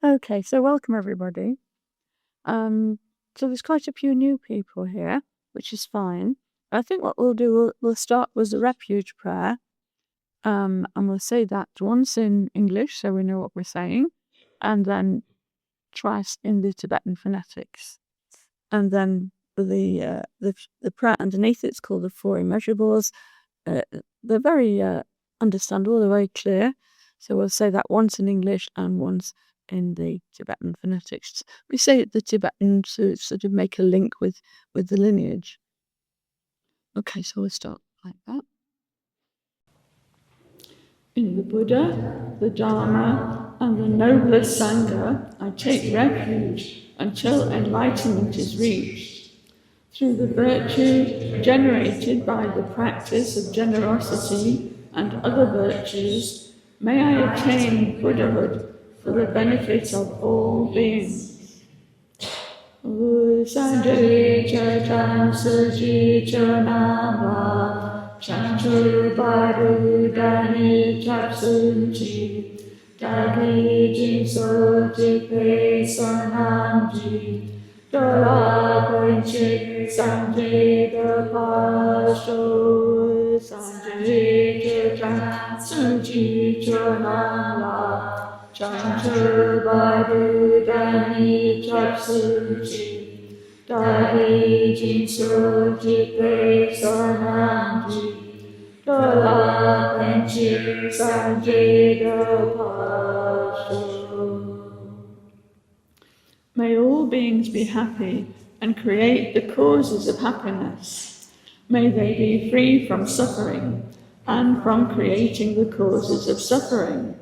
Okay, so welcome everybody. So there's quite a few new people here, which is fine. I think what we'll do, we'll start with the refuge prayer, and we'll say that once in English so we know what we're saying, and then twice in the Tibetan phonetics. And then the prayer underneath it's called the Four Immeasurables. They're very understandable, they're very clear. So we'll say that once in English and once in the Tibetan phonetics. We say it the Tibetan to sort of make a link with the lineage. Okay, so we'll start like that. In the Buddha, the Dharma, and the noblest Sangha, I take refuge until enlightenment is reached. Through the virtue generated by the practice of generosity and other virtues, may I attain Buddhahood for the benefit of all beings. Sanjay Chatan Suji Chanava Chantur Baru Dani Chapsunji Dagi Jinso Jipe Sonamji Dora Kunchik Sanjay Dapasho Sanjay Chatan Suji Chanava Chantur Baru Dani Chapsunji Dagi Jinso Jipe Sonamji Dola Panchik Sanjay Dapasho. May all beings be happy and create the causes of happiness. May they be free from suffering and from creating the causes of suffering.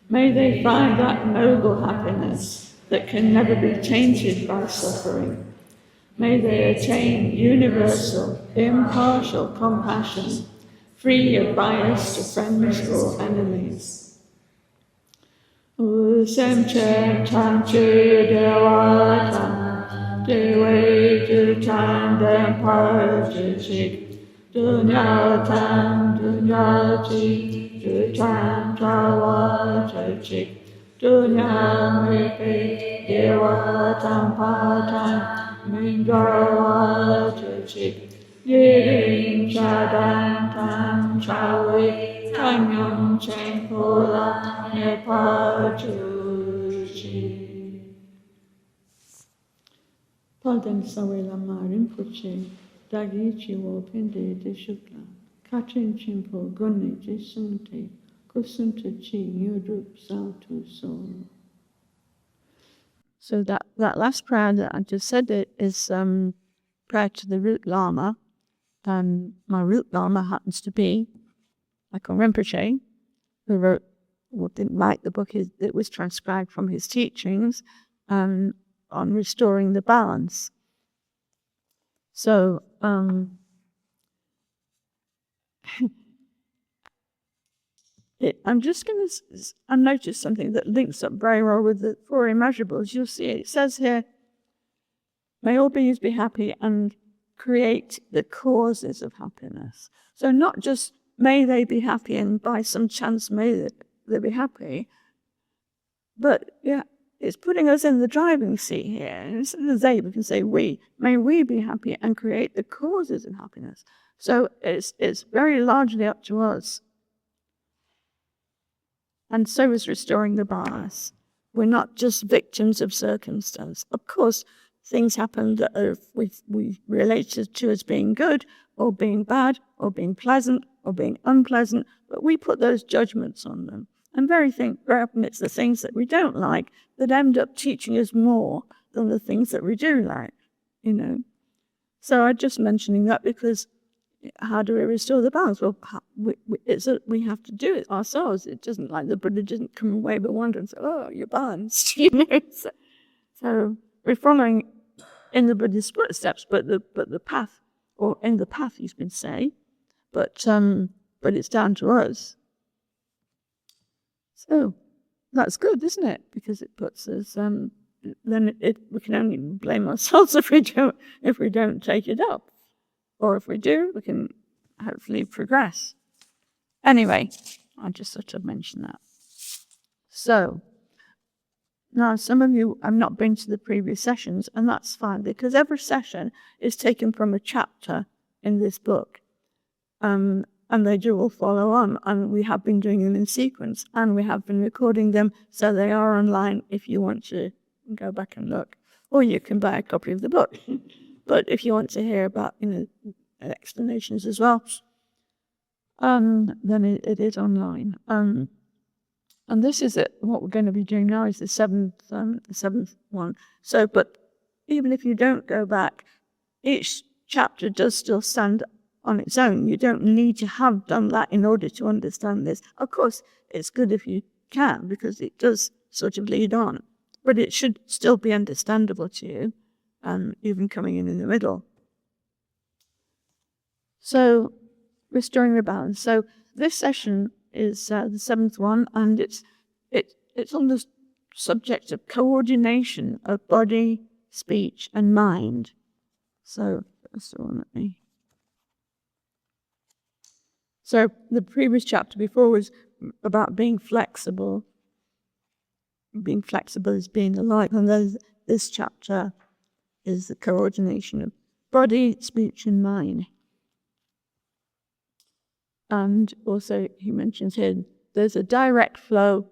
May they find that noble happiness that can never be tainted by suffering. May they attain universal, impartial compassion, free of bias to friends or enemies. Semche Chanchu Dewatan, Dewe Jutan Dempar Juchik, Dunyatan Dunyachi, Jutan Trawa Juchik, Dunyamepe Dewatan Patan, Mindarwa Juchik, Yiring Chadan Tan Chawe, Tanyam Chenpola Nepajuji. Palden Sawe Lama Rinpoche, Dagi Chiwo Pinde de Shukla, Kachin Chimpo Gunni Jisunte, Kusunta Chi Yudrup Sautu So. So that last prayer that I just said it is prayer to the root Lama, and my root Lama happens to be Akong Rinpoche, who wrote, well, didn't write the book, it was transcribed from his teachings on restoring the balance. So, I'm just going to notice something that links up very well with the Four Immeasurables. You'll see it says here, may all beings be happy and create the causes of happiness. So not just may they be happy and by some chance may they be happy, but yeah, it's putting us in the driving seat here. And instead of they, we can say we. May we be happy and create the causes of happiness. So it's very largely up to us. And so is restoring the balance. We're not just victims of circumstance. Of course, things happen that we relate to as being good or being bad or being pleasant or being unpleasant, but we put those judgments on them. And very often it's the things that we don't like that end up teaching us more than the things that we do like, So I'm just mentioning that because how do we restore the balance? Well, we have to do it ourselves. It doesn't like the Buddha didn't come away but wonder and say, oh, you're balanced, So we're following in the Buddhist footsteps, but the path, or in the path, you can say, but it's down to us. So that's good, isn't it? Because it puts us. Then we can only blame ourselves if we don't take it up, or if we do, we can hopefully progress. Anyway, I just sort of mentioned that. So Now, some of you have not been to the previous sessions, and that's fine, because every session is taken from a chapter in this book. And they do all follow on, and we have been doing them in sequence, and we have been recording them, so they are online if you want to go back and look. Or you can buy a copy of the book. But if you want to hear about, explanations as well, then it is online. And this is it. What we're going to be doing now is the seventh one. So, but even if you don't go back, each chapter does still stand on its own. You don't need to have done that in order to understand this. Of course, it's good if you can, because it does sort of lead on. But it should still be understandable to you, even coming in the middle. So, restoring the balance. So this session is the seventh one, and it's on the subject of coordination of body, speech, and mind. So So the previous chapter before was about being flexible. Being flexible is being alive, and this chapter is the coordination of body, speech, and mind. And also, he mentions here, there's a direct flow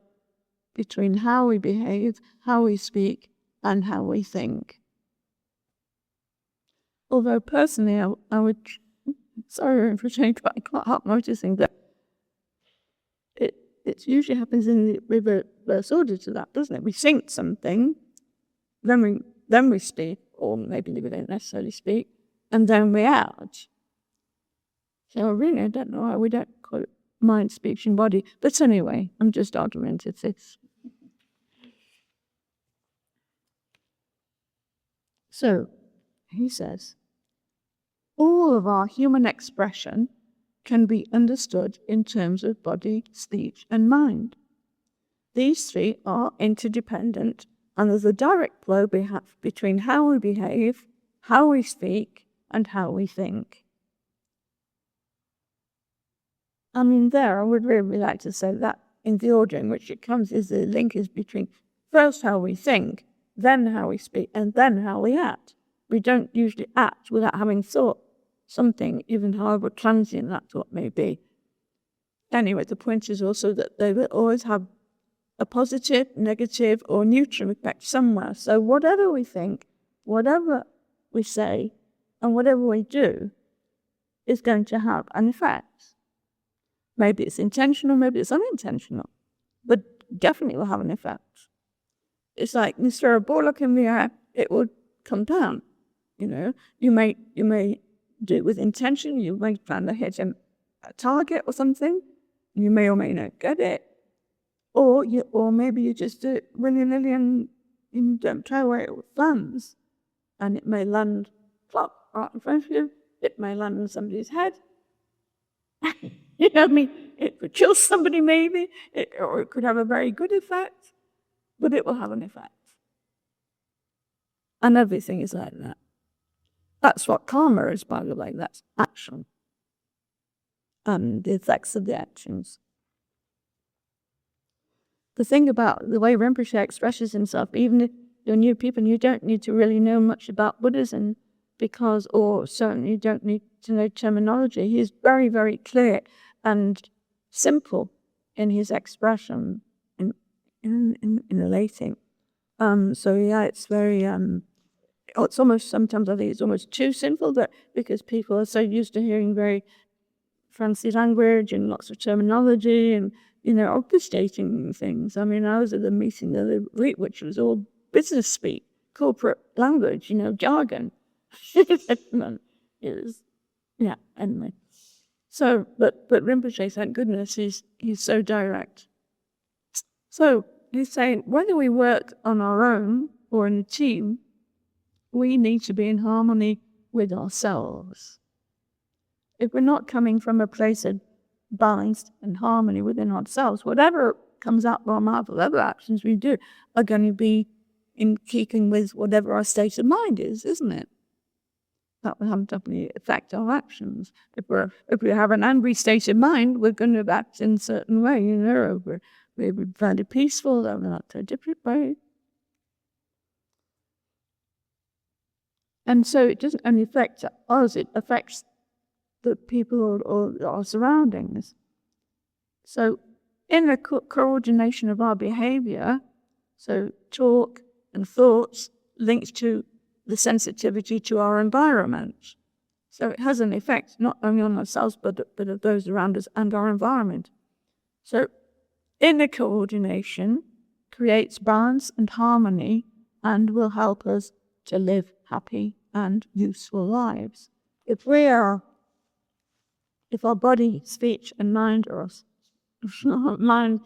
between how we behave, how we speak, and how we think. Although personally, I would, sorry for saying, but I can't help noticing that it usually happens in the reverse order to that, doesn't it? We think something, then we speak, or maybe we don't necessarily speak, and then we act. So really, I don't know why we don't call it mind, speech, and body. But anyway, I'm just argumentative. So, he says, all of our human expression can be understood in terms of body, speech, and mind. These three are interdependent, and there's a direct flow between how we behave, how we speak, and how we think. I mean, there, I would really like to say that in the order in which it comes is the link is between first how we think, then how we speak, and then how we act. We don't usually act without having thought something, even however transient that thought may be. Anyway, the point is also that they will always have a positive, negative, or neutral effect somewhere. So whatever we think, whatever we say, and whatever we do is going to have an effect. Maybe it's intentional, maybe it's unintentional, but definitely will have an effect. It's like you throw a ball up in the air, it will come down. You may do it with intention. You may plan to hit a target or something. You may or may not get it, or maybe you just do it willy-nilly and you don't try where it lands, and it may land plop right in front of you. It may land on somebody's head. You know what I mean? It could kill somebody maybe, or it could have a very good effect, but it will have an effect. And everything is like that. That's what karma is, by the way. That's action. And the effects of the actions. The thing about the way Rinpoche expresses himself, even if you're new people, you don't need to really know much about Buddhism, or certainly you don't need to know terminology. He's very, very clear and simple in his expression, in relating. So yeah, it's very, it's almost, sometimes I think it's almost too simple, because people are so used to hearing very fancy language and lots of terminology and, obfuscating things. I mean, I was at a meeting the other week, which was all business speak, corporate language, jargon. Yeah, anyway. So, but Rinpoche, thank goodness, he's so direct. So, he's saying, whether we work on our own or in a team, we need to be in harmony with ourselves. If we're not coming from a place of balance and harmony within ourselves, whatever comes out of our mouth, whatever actions we do, are going to be in keeping with whatever our state of mind is, isn't it? That will definitely affect our actions. If we have an angry state of mind, we're going to act in a certain way, or we're fairly peaceful, or we'll act a different way. And so it doesn't only affect us, it affects the people or our surroundings. So in the coordination of our behavior, so talk and thoughts links to the sensitivity to our environment. So it has an effect not only on ourselves, but of those around us and our environment. So inner coordination creates balance and harmony and will help us to live happy and useful lives. If our body, speech, and mind mind,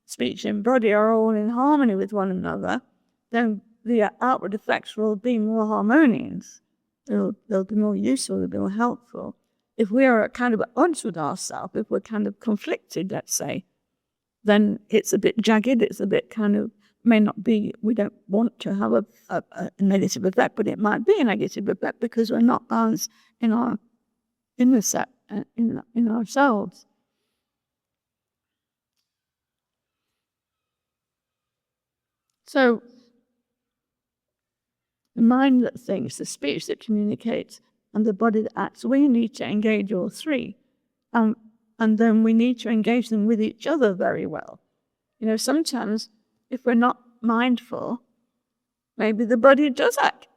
speech, and body are all in harmony with one another, then the outward effects will be more harmonious. They'll be more useful, they'll be more helpful. If we are kind of at odds with ourselves, if we're kind of conflicted, let's say, then it's a bit jagged, it's a bit kind of, may not be, we don't want to have a negative effect, but it might be a negative effect because we're not balanced in ourselves. So the mind that thinks, the speech that communicates, and the body that acts, we need to engage all three. And then we need to engage them with each other very well. Sometimes if we're not mindful, maybe the body does act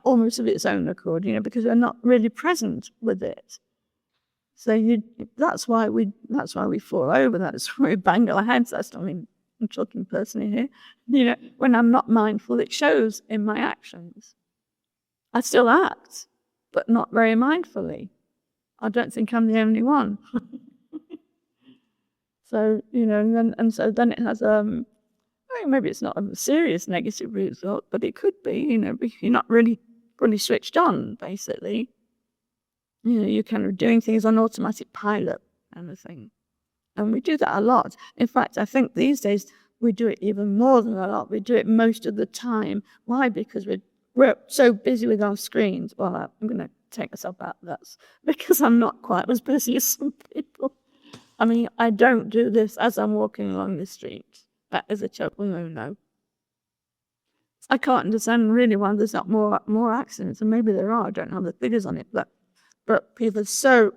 almost of its own accord, because we're not really present with it. So that's why we fall over, that's why we bang our heads. I'm talking personally here. When I'm not mindful, it shows in my actions. I still act, but not very mindfully. I don't think I'm the only one. So, so then it has, maybe it's not a serious negative result, but it could be, if you're not really fully switched on, basically. You're kind of doing things on automatic pilot kind of thing. And we do that a lot. In fact, I think these days we do it even more than a lot. We do it most of the time. Why? Because we're so busy with our screens. Well, I'm going to take myself out of that because I'm not quite as busy as some people. I don't do this as I'm walking along the street. That is a total no. I can't understand really why there's not more accidents, and maybe there are. I don't have the figures on it, but people are so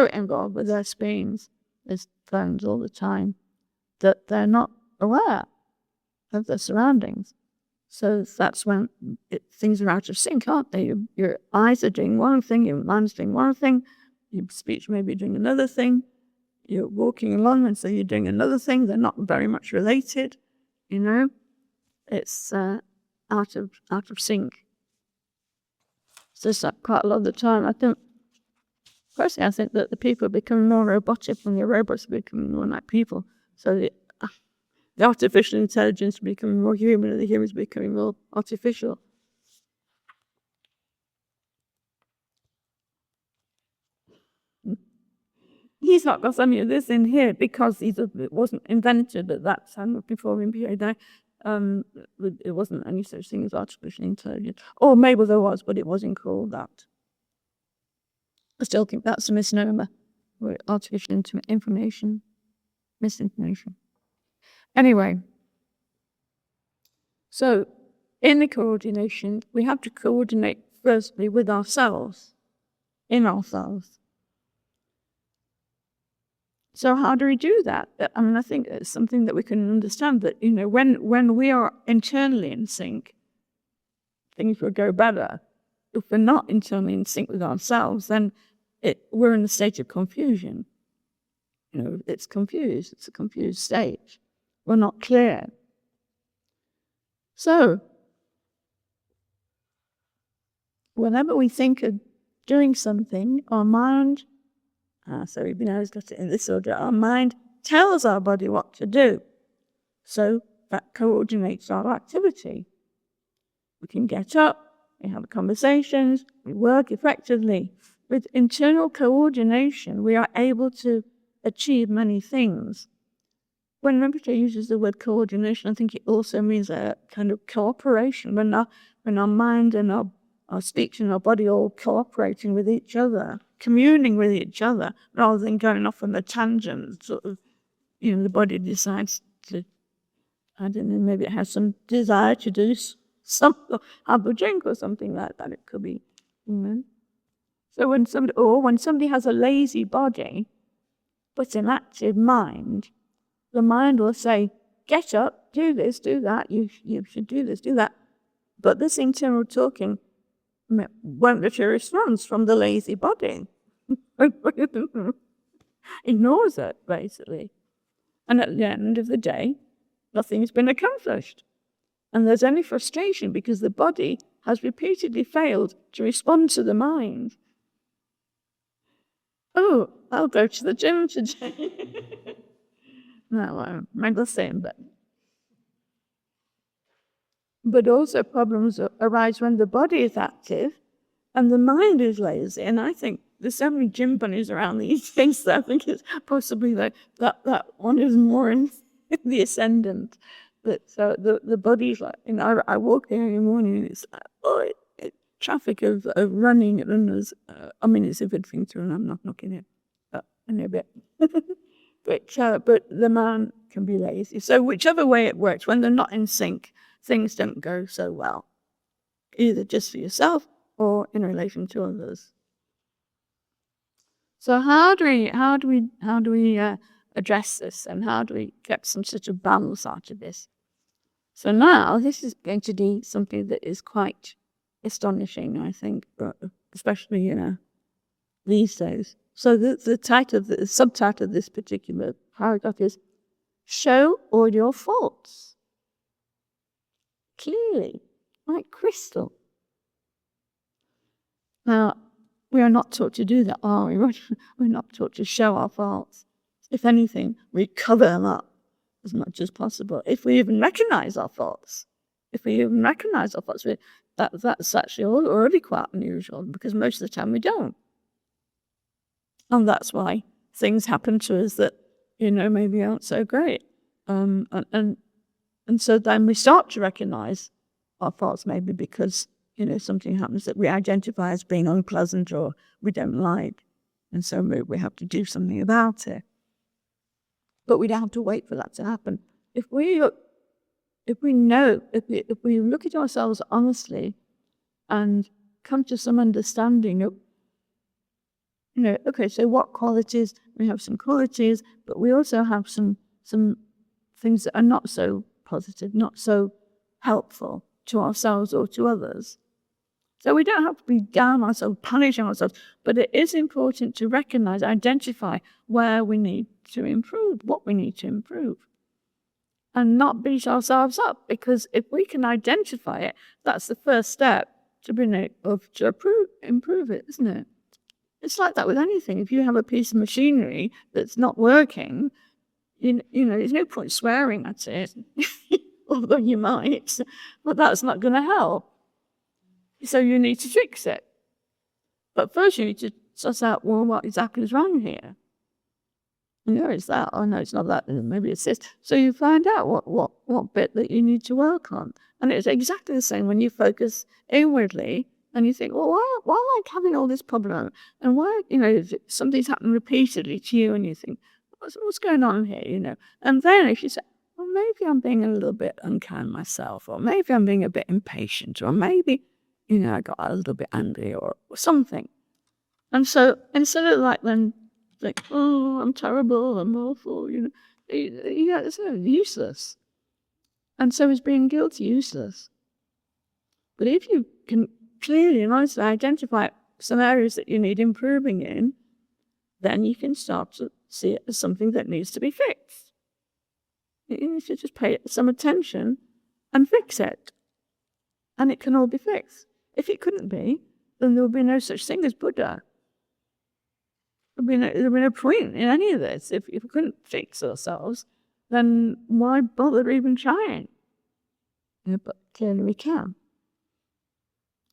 involved with their screens, their phones all the time, that they're not aware of their surroundings. So that's when things are out of sync, aren't they? Your eyes are doing one thing, your mind's doing one thing, your speech may be doing another thing, you're walking along and so you're doing another thing. They're not very much related, It's out of sync. So it's quite a lot of the time. Personally, I think that the people are becoming more robotic and the robots are becoming more like people. So the artificial intelligence is becoming more human and the humans are becoming more artificial. He's not got any of this in here because it wasn't invented at that time before MPA. It wasn't any such thing as artificial intelligence. Or maybe there was, but it wasn't called that. I still think that's a misnomer. Artificial information, misinformation. Anyway, so in the coordination, we have to coordinate firstly with ourselves, in ourselves. So how do we do that? I think it's something that we can understand that, when we are internally in sync, things will go better. If we're not internally in sync with ourselves, then we're in a state of confusion. It's confused. It's a confused state. We're not clear. So, whenever we think of doing something, our mind, so we've always got it in this order, our mind tells our body what to do. So that coordinates our activity. We can get up, we have conversations, we work effectively. With internal coordination, we are able to achieve many things. When Rinpoche uses the word coordination, I think it also means a kind of cooperation. When our mind and our speech and our body all cooperating with each other, communing with each other, rather than going off on a tangent, sort of, the body decides to, I don't know, maybe it has some desire to do something, have a drink or something like that. It could be So when somebody has a lazy body, but an active mind, the mind will say, get up, do this, do that, you should do this, do that. But this internal talking won't get a response from the lazy body. Ignores it, basically. And at the end of the day, nothing's been accomplished. And there's only frustration because the body has repeatedly failed to respond to the mind. Oh, I'll go to the gym today. No, I'm the same, but also problems arise when the body is active and the mind is lazy. And I think there's so many gym bunnies around these days that I think it's possibly that one is more in the ascendant. But so the body's like, I walk here in the morning and it's like, traffic of running and runners. It's a good thing to run. I'm not knocking it in a bit. But the man can be lazy. So whichever way it works, when they're not in sync, things don't go so well, either just for yourself or in relation to others. So how do we address this, and how do we get some sort of balance out of this? So now this is going to be something that is quite astonishing, I think, especially these days. So the subtitle of this particular paragraph is "Show all your faults clearly, like crystal." Now, we are not taught to do that, are we? We're not taught to show our faults. If anything, we cover them up as much as possible. If we even recognize our faults, that's actually already quite unusual, because most of the time we don't. And that's why things happen to us that, maybe aren't so great. And so then we start to recognize our faults, maybe because, something happens that we identify as being unpleasant or we don't like. And so we have to do something about it. But we don't have to wait for that to happen. If we look at ourselves honestly and come to some understanding of, okay, so what qualities? We have some qualities, but we also have some things that are not so positive, not so helpful to ourselves or to others. So we don't have to be down on ourselves, punishing ourselves, but it is important to recognize, identify where we need to improve, what we need to improve, and not beat ourselves up, because if we can identify it, that's the first step to improve it, isn't it? It's like that with anything. If you have a piece of machinery that's not working, there's no point swearing at it, although you might, but that's not going to help. So you need to fix it. But first you need to suss out, well, what exactly is wrong here? It's that. Oh, no, it's not that. Maybe it's this. So you find out what bit that you need to work on. And it's exactly the same when you focus inwardly and you think, well, why am I having all this problem? And why, something's happened repeatedly to you, and you think, what's going on here, And then if you say, well, maybe I'm being a little bit unkind myself, or maybe I'm being a bit impatient, or maybe, I got a little bit angry or something. And so instead of then like, oh, I'm terrible, I'm awful, it's useless. And so is being guilty useless. But if you can clearly and honestly identify some areas that you need improving in, then you can start to see it as something that needs to be fixed. You need to just pay it some attention and fix it. And it can all be fixed. If it couldn't be, then there would be no such thing as Buddha. There'd be no point in any of this. If we couldn't fix ourselves, then why bother even trying? But clearly we can.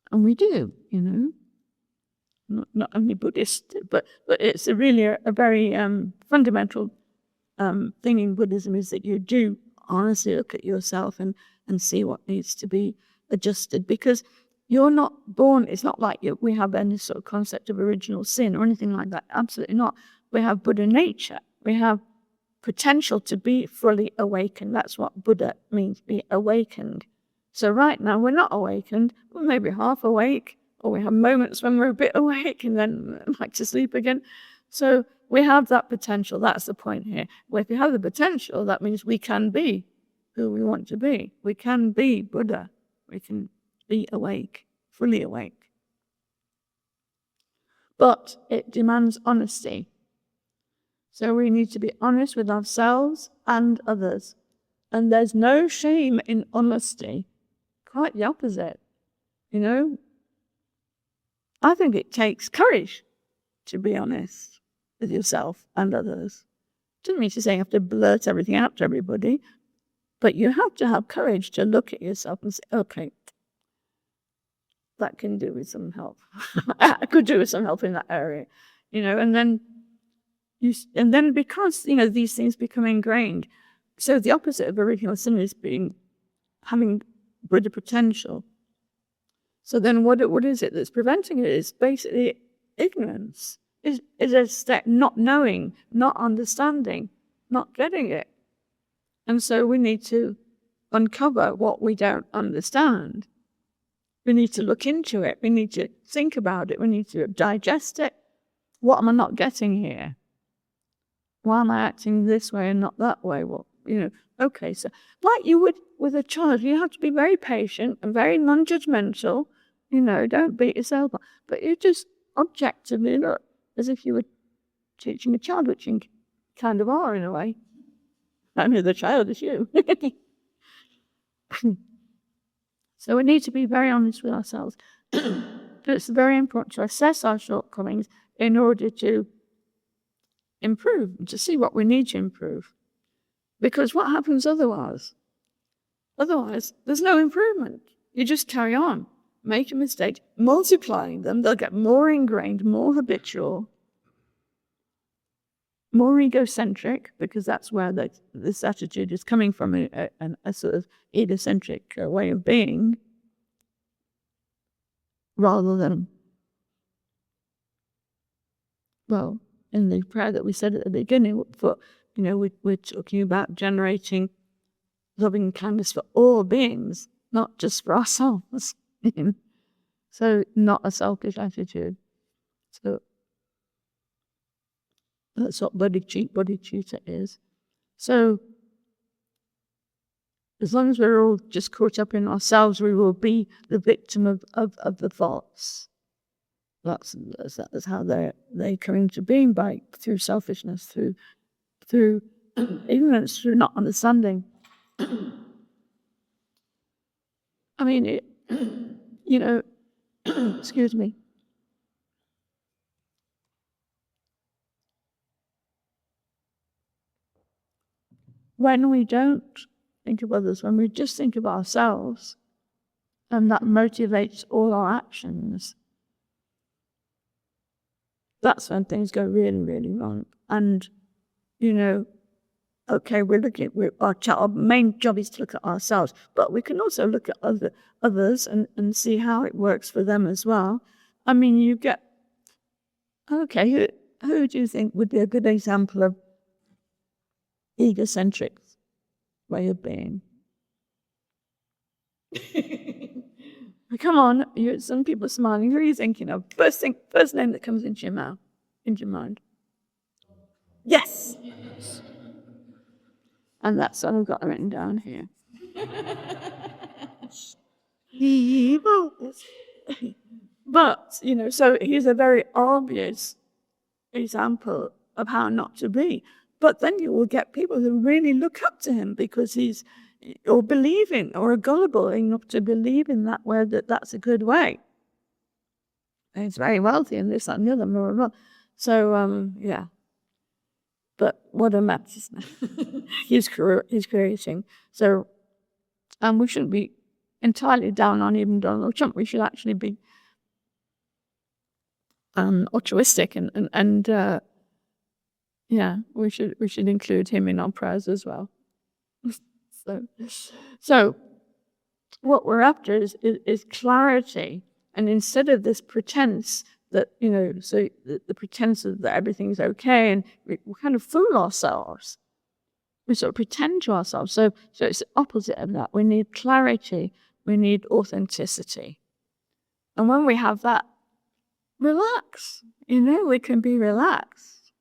And we do, Not only Buddhist, but it's really a very fundamental thing in Buddhism, is that you do honestly look at yourself and see what needs to be adjusted, because you're not born, it's not like we have any sort of concept of original sin or anything like that. Absolutely not. We have Buddha nature. We have potential to be fully awakened. That's what Buddha means, be awakened. So right now we're not awakened. We're maybe half awake, or we have moments when we're a bit awake and then like to sleep again. So we have that potential. That's the point here. Well, if you have the potential, that means we can be who we want to be. We can be Buddha. We can be awake, fully awake. But it demands honesty. So we need to be honest with ourselves and others. And there's no shame in honesty. Quite the opposite. I think it takes courage to be honest with yourself and others. Doesn't mean to say you have to blurt everything out to everybody, but you have to have courage to look at yourself and say, okay, that can do with some help. I could do with some help in that area, and then because, these things become ingrained. So the opposite of original sin is having Buddha potential. So then what is it that's preventing it? It's basically ignorance. Is a step not knowing, not understanding, not getting it. And so we need to uncover what we don't understand. We need to look into it. We need to think about it. We need to digest it. What am I not getting here? Why am I acting this way and not that way? Well, okay, so like you would with a child, you have to be very patient and very non-judgmental. Don't beat yourself up. But you just objectively look as if you were teaching a child, which you kind of are in a way. Only the child is you. So we need to be very honest with ourselves. It's very important to assess our shortcomings in order to improve, to see what we need to improve. Because what happens otherwise? Otherwise, there's no improvement. You just carry on, making mistakes, multiplying them. They'll get more ingrained, more habitual, more egocentric, because that's where this attitude is coming from, a sort of egocentric way of being, rather than, well, in the prayer that we said at the beginning, we're talking about generating loving kindness for all beings, not just for ourselves. So not a selfish attitude. So that's what bodhicitta is. So as long as we're all just caught up in ourselves, we will be the victim of the thoughts. That's how they come into being, through selfishness, through ignorance, through not understanding. I mean, excuse me. When we don't think of others, when we just think of ourselves, and that motivates all our actions, that's when things go really, really wrong. And, okay, our main job is to look at ourselves, but we can also look at others and see how it works for them as well. I mean, you get, okay, who do you think would be a good example of egocentric way of being? Come on, some people are smiling. Who are you thinking of? First name that comes into your mind. Yes. And that's what I've got written down here. But, so he's a very obvious example of how not to be. But then you will get people who really look up to him because he's, or believing, or are gullible enough to believe in that way, that's a good way. And he's very wealthy and this, that, and the other, blah, blah, blah. So, yeah. But what a mess he's creating. So, we shouldn't be entirely down on even Donald Trump. We should actually be altruistic and yeah, we should include him in our prayers as well. So what we're after is clarity, and instead of this pretense that, so the pretense that everything's okay, and we kind of fool ourselves. We sort of pretend to ourselves. So it's the opposite of that. We need clarity. We need authenticity. And when we have that, relax. We can be relaxed.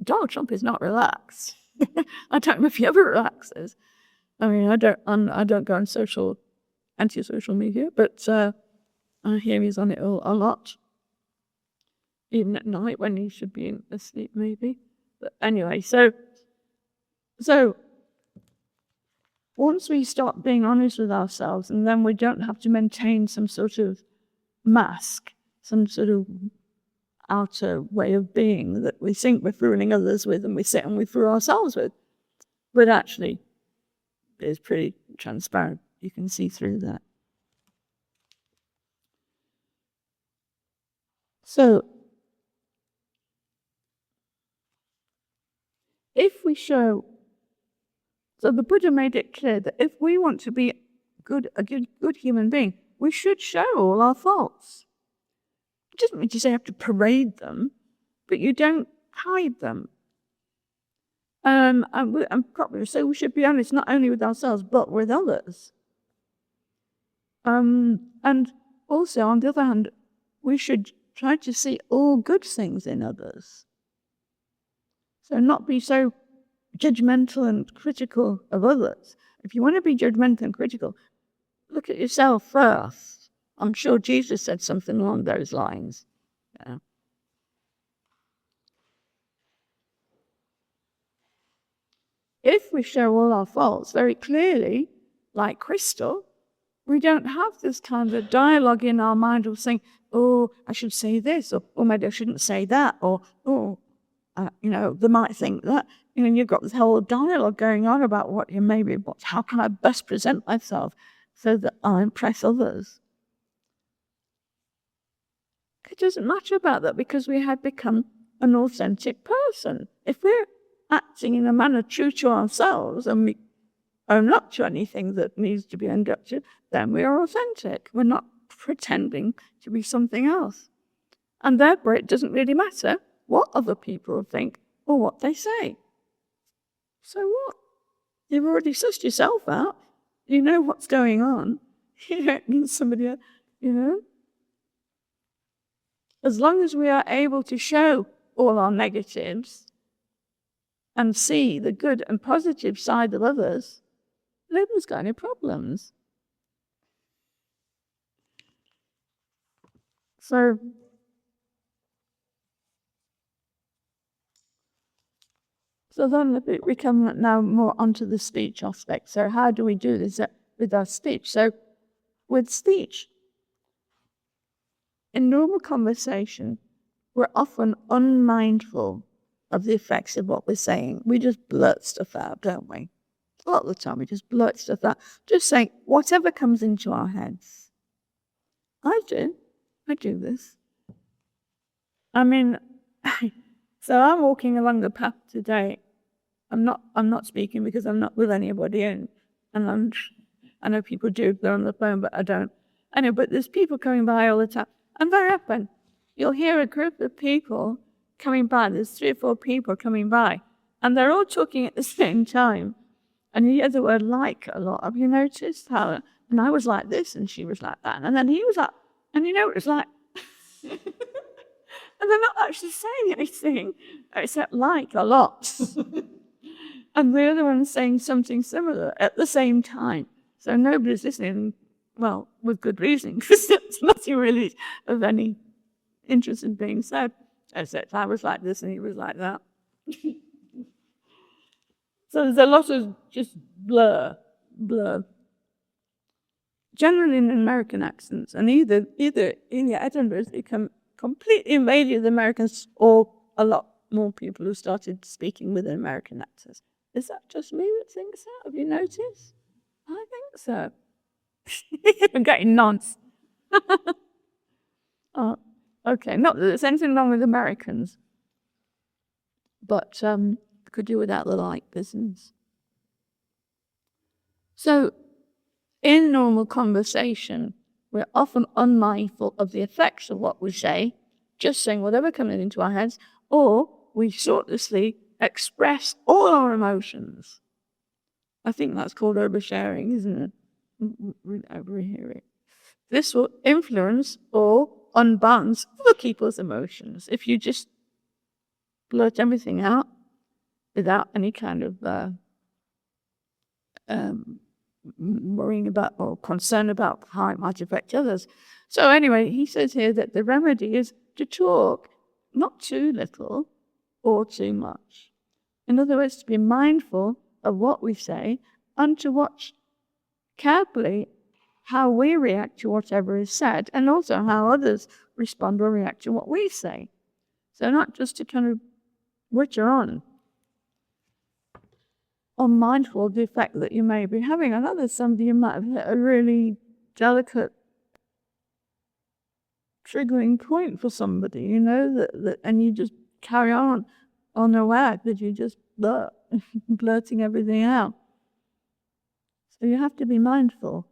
Donald Trump is not relaxed. I don't know if he ever relaxes. I mean, I don't go on anti-social media, but I hear he's on it a lot. Even at night when he should be asleep, maybe. But anyway, so once we stop being honest with ourselves, and then we don't have to maintain some sort of mask, some sort of outer way of being that we think we're fooling others with and we sit and we fool ourselves with. But actually, it's pretty transparent. You can see through that. So, if we show, so the Buddha made it clear that if we want to be a good human being, we should show all our faults. It doesn't mean to say you have to parade them, but you don't hide them. And probably so we should be honest not only with ourselves but with others. And also, on the other hand, we should try to see all good things in others. So not be so judgmental and critical of others. If you want to be judgmental and critical, look at yourself first. I'm sure Jesus said something along those lines. Yeah. If we show all our faults very clearly, like crystal, we don't have this kind of dialogue in our mind of saying, oh, I should say this, or maybe I shouldn't say that, or, they might think that. You've got this whole dialogue going on about how can I best present myself so that I impress others. It doesn't matter about that because we have become an authentic person. If we're acting in a manner true to ourselves and we own up to anything that needs to be owned up to, then we are authentic. We're not pretending to be something else. And therefore, it doesn't really matter what other people think or what they say. So what? You've already sussed yourself out. You know what's going on. You don't need somebody else, As long as we are able to show all our negatives and see the good and positive side of others, nobody's got any problems. So then we come now more onto the speech aspect. So how do we do this with our speech? So with speech, in normal conversation, we're often unmindful of the effects of what we're saying. We just blurt stuff out, don't we? A lot of the time we just blurt stuff out, just saying whatever comes into our heads. I do this. I mean, so I'm walking along the path today. I'm not speaking because I'm not with anybody, and I know people do if they're on the phone, but I don't. I know, but there's people coming by all the time. And very often, you'll hear a group of people coming by. There's 3 or 4 people coming by, and they're all talking at the same time. And you hear the word like a lot. Have you noticed how? And I was like this, and she was like that, and then he was like, and it was like, and they're not actually saying anything except like a lot. And the other one's saying something similar at the same time. So nobody's listening, well, with good reason, because there's nothing really of any interest in being said, except I was like this and he was like that. So there's a lot of just blur. Generally in American accents, and either Edinburgh's become completely invaded the Americans, or a lot more people who started speaking with an American accent. Is that just me that thinks that? Have you noticed? I think so. I'm getting nonce. Oh, okay, not that there's anything wrong with Americans, but could do without the like business. So, in normal conversation, we're often unmindful of the effects of what we say, just saying whatever comes into our heads, or we thoughtlessly express all our emotions. I think that's called oversharing, isn't it? We overhear it. this will influence or unbalance other people's emotions. If you just blurt everything out without any kind of worrying about or concern about how it might affect others. So anyway, he says here that the remedy is to talk, not too little or too much. In other words, to be mindful of what we say and to watch carefully how we react to whatever is said, and also how others respond or react to what we say. So not just to kind of witter on, unmindful of the effect that you may be having on others. Somebody you might have hit a really delicate, triggering point for somebody, you know, that and you just carry on unaware that you just blurting everything out. So you have to be mindful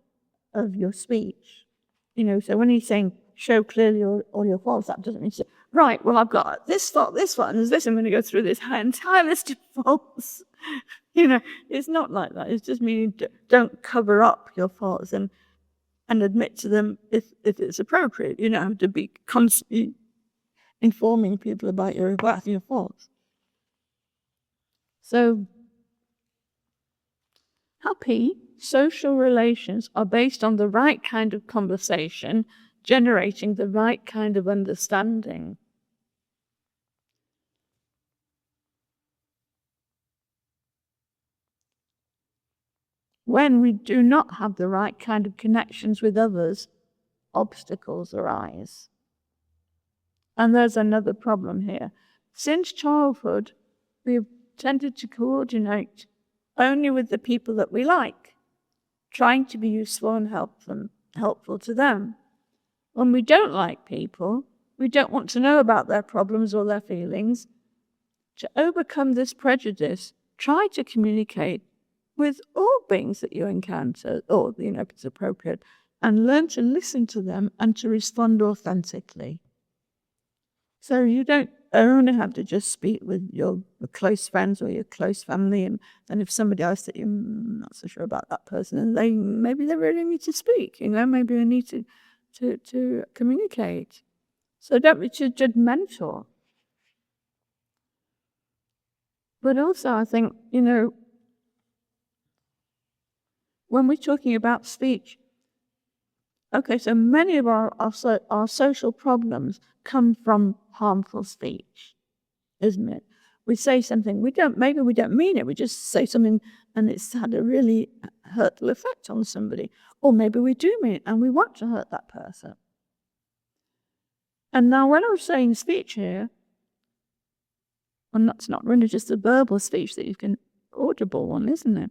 of your speech. You know, so when he's saying show clearly all your faults, that doesn't mean say, right, well, I've got this fault, and there's this, I'm going to go through this entire list of faults. You know, it's not like that. It's just meaning don't cover up your faults and admit to them if it's appropriate. You don't have to be constantly informing people about your faults. So, happy social relations are based on the right kind of conversation, generating the right kind of understanding. When we do not have the right kind of connections with others, obstacles arise. And there's another problem here. Since childhood, we've tended to coordinate only with the people that we like, trying to be useful and helpful to them. When we don't like people, we don't want to know about their problems or their feelings. To overcome this prejudice, try to communicate with all beings that you encounter, or, you know, if it's appropriate, and learn to listen to them and to respond authentically. So you don't only have to just speak with your close friends or your close family, and if somebody else that you're not so sure about that person, and maybe they really need to speak, you know, maybe they need to communicate. So don't be too judgmental. But also, I think, you know, when we're talking about speech, okay, so many of our social problems come from harmful speech, isn't it? We say something, maybe we don't mean it, we just say something and it's had a really hurtful effect on somebody. Or maybe we do mean it and we want to hurt that person. And now when I'm saying speech here, and that's not really just a verbal speech that you can, audible one, isn't it?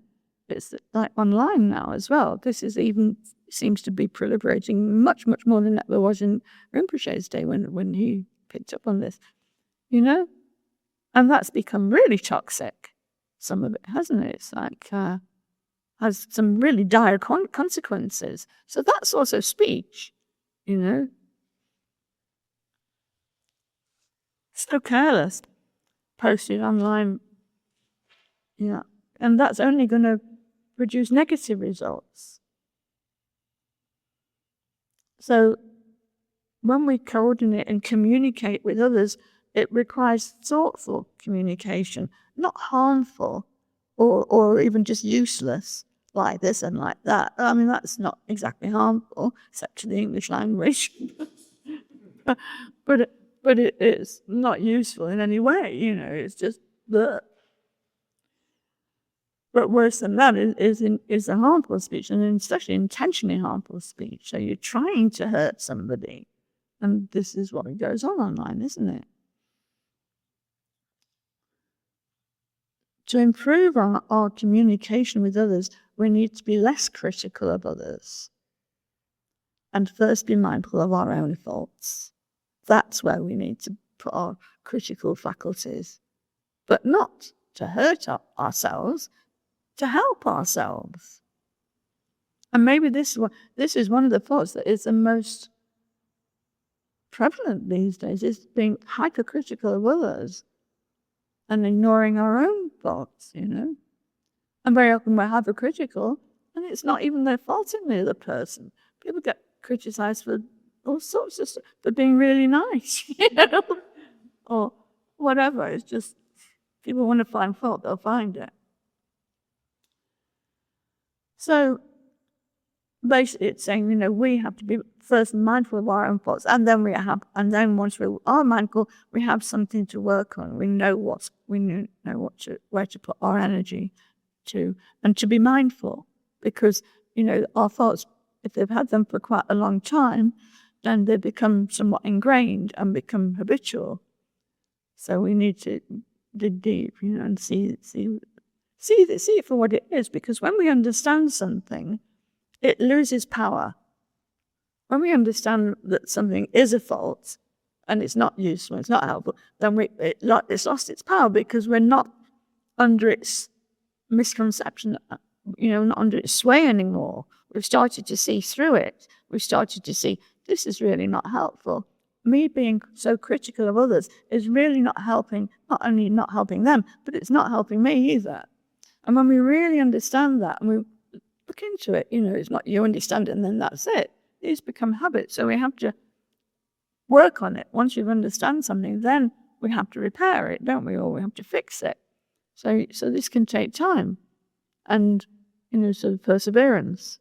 It's like online now as well. This is even seems to be proliferating much, much more than ever was in Rinpoche's day when he picked up on this, you know? And that's become really toxic, some of it, hasn't it? It's like, has some really dire consequences. So that's also speech, you know? So careless, posted online, yeah. And that's only going to produce negative results. So when we coordinate and communicate with others, it requires thoughtful communication, not harmful or even just useless, like this and like that. I mean, that's not exactly harmful, except to the English language. but it is not useful in any way, you know, it's just bleh. But worse than that is a harmful speech, and especially intentionally harmful speech. So you're trying to hurt somebody. And this is what goes on online, isn't it? To improve our communication with others, we need to be less critical of others. And first be mindful of our own faults. That's where we need to put our critical faculties. But not to hurt ourselves, to help ourselves. And maybe this is one of the faults that is the most prevalent these days, is being hypercritical of others and ignoring our own faults, you know. And very often we're hypercritical and it's not even their fault in the other person. People get criticized for all sorts of stuff, for being really nice, or whatever. It's just, people want to find fault, they'll find it. So basically it's saying, we have to be first mindful of our own faults, and then once we are mindful, we have something to work on. We know where to put our energy to, and to be mindful, because our thoughts, if they've had them for quite a long time, then they become somewhat ingrained and become habitual. So we need to dig deep, and see it for what it is, because when we understand something, it loses power. When we understand that something is a fault and it's not useful, it's not helpful, then it's lost its power, because we're not under its misconception, not under its sway anymore. We've started to see through it. We've started to see, this is really not helpful. Me being so critical of others is really not only not helping them, but it's not helping me either. And when we really understand that, and we look into it, it's not you understand it and then that's it. These become habits, so we have to work on it. Once you understand something, then we have to repair it, don't we? Or we have to fix it. So this can take time, and sort of perseverance.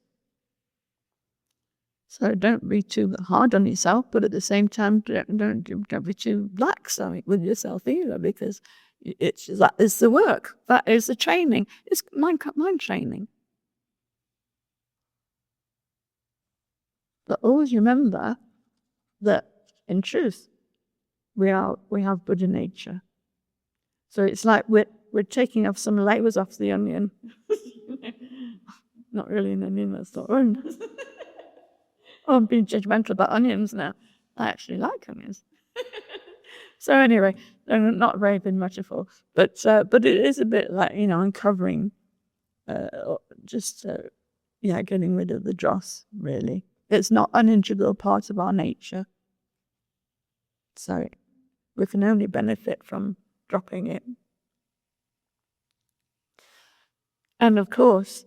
So don't be too hard on yourself, but at the same time, don't be too lax with yourself either, because that is the work. That is the training. It's mind training. But always remember that, in truth, we have Buddha nature. So it's like we're taking off some layers off the onion. Not really an onion, that's not one. Oh, I'm being judgmental about onions now. I actually like onions. So anyway, not a very good metaphor, but it is a bit like, uncovering, getting rid of the dross, really. It's not an integral part of our nature. So we can only benefit from dropping it. And of course,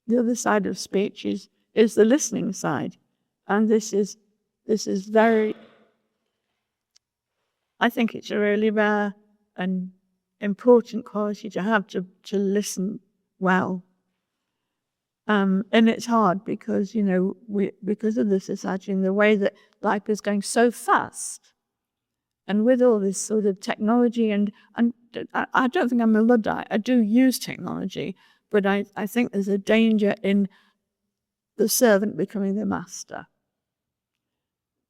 the other side of speech is the listening side. And this is very, I think it's a really rare and important quality to have, to listen well. And it's hard because, because of the society and the way that life is going so fast, and with all this sort of technology, and I don't think I'm a Luddite. I do use technology, but I think there's a danger in the servant becoming the master.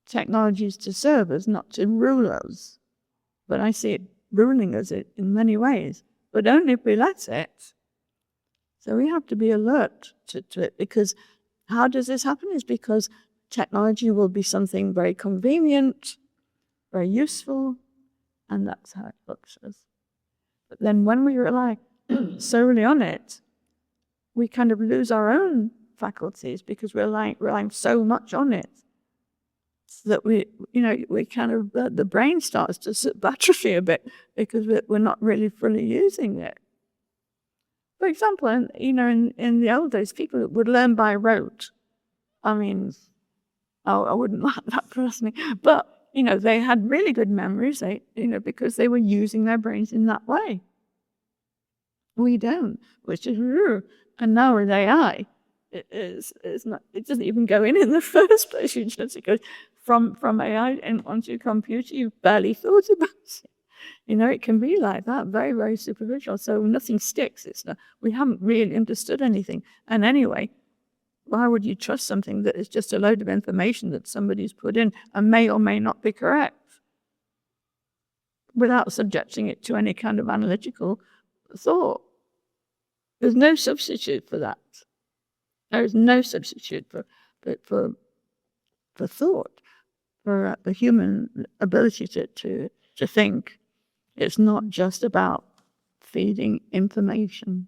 Technology is to serve us, not to rule us. But I see it ruling us in many ways, but only if we let it. So we have to be alert to it, because how does this happen? Is because technology will be something very convenient, very useful, and that's how it looks us. But then when we rely solely on it, we kind of lose our own faculties, because we're relying so much on it, so that we kind of, the brain starts to atrophy a bit, because we're not really fully using it. For example, in the old days, people would learn by rote. I mean, I wouldn't like that personally, but they had really good memories. Because they were using their brains in that way. We don't, which is rude. And now with AI, it's not. It doesn't even go in the first place. It goes from AI and onto your computer. You've barely thought about it. It can be like that, very, very superficial. So nothing sticks. We haven't really understood anything. And anyway, why would you trust something that is just a load of information that somebody's put in and may or may not be correct, without subjecting it to any kind of analytical thought? There's no substitute for that. There is no substitute for thought, for the human ability to think. It's not just about feeding information.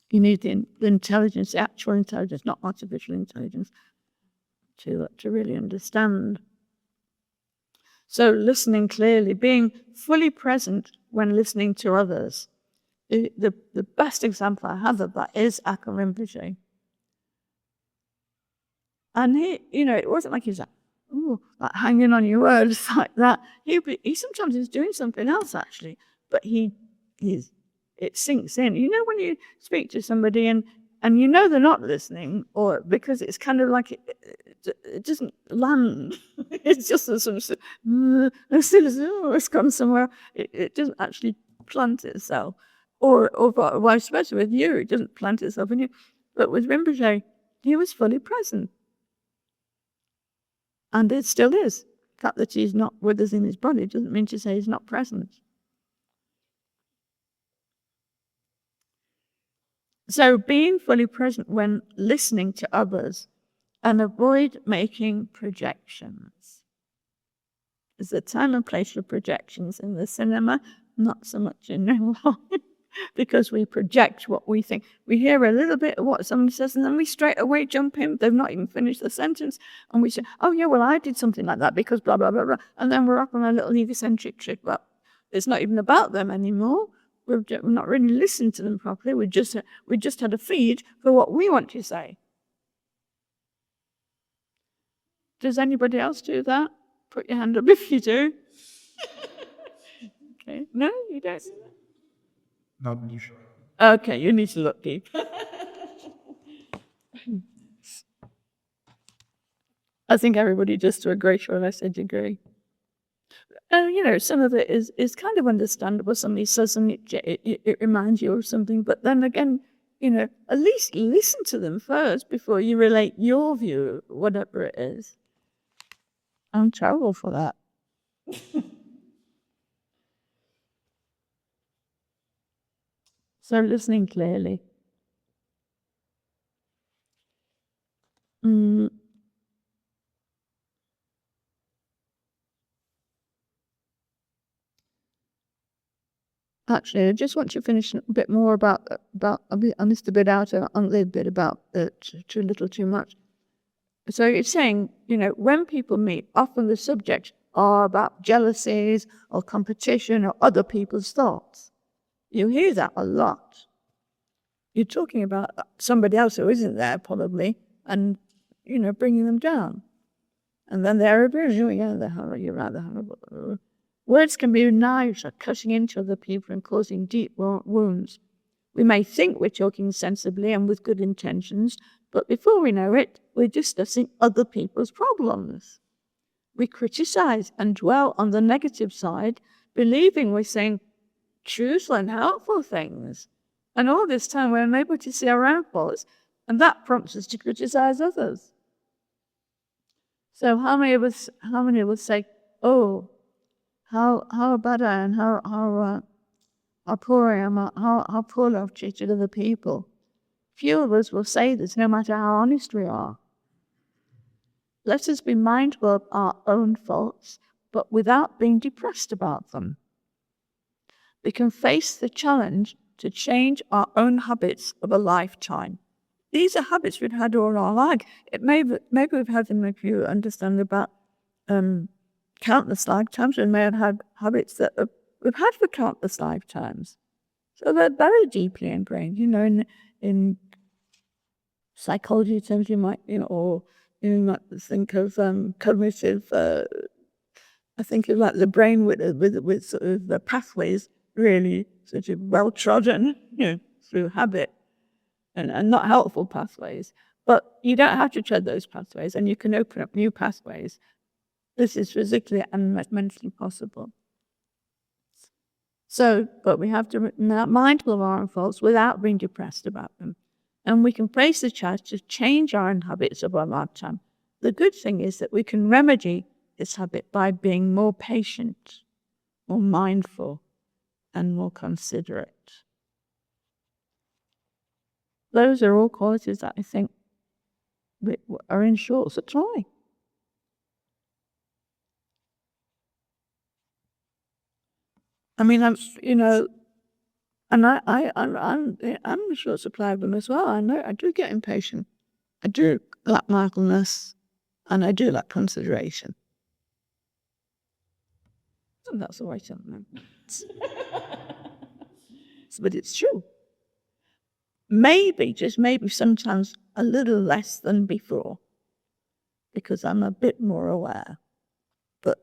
You need the intelligence, the actual intelligence, not artificial intelligence, to really understand. So listening clearly, being fully present when listening to others. The best example I have of that is Akong Rinpoche. And he, it wasn't like he was like, ooh, like hanging on your words like that. He sometimes is doing something else actually, but it sinks in. When you speak to somebody and they're not listening, or because it's kind of like it doesn't land. It's just as soon as it's gone somewhere, it doesn't actually plant itself. Or vice versa with you, it doesn't plant itself in you. But with Rinpoche, he was fully present. And it still is. The fact that he's not with us in his body doesn't mean to say he's not present. So being fully present when listening to others, and avoid making projections. There's a time and place for projections in the cinema, not so much in real life, because we project what we think. We hear a little bit of what somebody says, and then we straight away jump in. They've not even finished the sentence, and we say, oh yeah, well, I did something like that because blah, blah, blah, blah. And then we're off on a little egocentric trip. Well, it's not even about them anymore. We've not really listened to them properly. We just had a feed for what we want to say. Does anybody else do that? Put your hand up if you do. Okay. No, you don't do that? Not usually. Okay, you need to look deep. I think everybody does to a greater or lesser degree. And, some of it is kind of understandable. Somebody says something, it reminds you of something. But then again, at least listen to them first before you relate your view, whatever it is. I'm terrible for that. So listening clearly. Actually, I just want to finish a bit more about I missed a bit out on a little bit about too little, too much. So it's saying, when people meet, often the subjects are about jealousies or competition or other people's thoughts. You hear that a lot. You're talking about somebody else who isn't there, probably, and, bringing them down. And then they're abusing you, you're rather horrible. Words can be knives or cutting into other people and causing deep wounds. We may think we're talking sensibly and with good intentions, but before we know it, we're discussing other people's problems. We criticize and dwell on the negative side, believing we're saying truthful and helpful things. And all this time we're unable to see our own faults, and that prompts us to criticize others. So how many of us say, oh, how bad I am, how poor I am, how poorly I've treated other people. Few of us will say this, no matter how honest we are. Let us be mindful of our own faults, but without being depressed about them. We can face the challenge to change our own habits of a lifetime. These are habits we've had all our life. Maybe we've had them, if you understand, about countless lifetimes. We may have had habits that we've had for countless lifetimes. So they're very deeply ingrained, in psychology terms, you might, or you might think of cognitive. I think of like the brain with sort of the pathways really sort of well trodden, through habit, and not helpful pathways. But you don't have to tread those pathways, and you can open up new pathways. This is physically and mentally possible. So, but we have to be mindful of our own faults without being depressed about them. And we can face the challenge to change our own habits of our lifetime. The good thing is that we can remedy this habit by being more patient, more mindful, and more considerate. Those are all qualities that I think are in short supply. I mean, I'm in short supply of them as well. I know I do get impatient. I do lack mindfulness, and I do lack consideration. And that's all right, but it's true. Maybe, just maybe, sometimes a little less than before. because I'm a bit more aware. But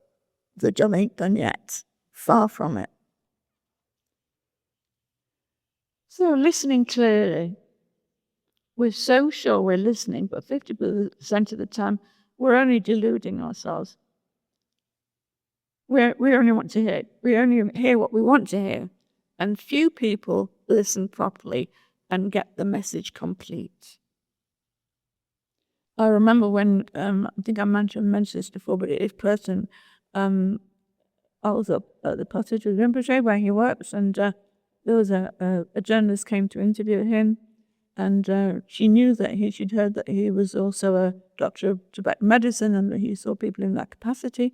the job ain't done yet. Far from it. So listening clearly. We're so sure we're listening, but 50% of the time, we're only deluding ourselves. We only want to hear. We only hear what we want to hear. And few people listen properly and get the message complete. I remember when, I think I mentioned this before, but this person, I was up at the Akong Rinpoche where he works, and there was a journalist came to interview him, and she knew that she'd heard that he was also a doctor of Tibetan medicine and that he saw people in that capacity.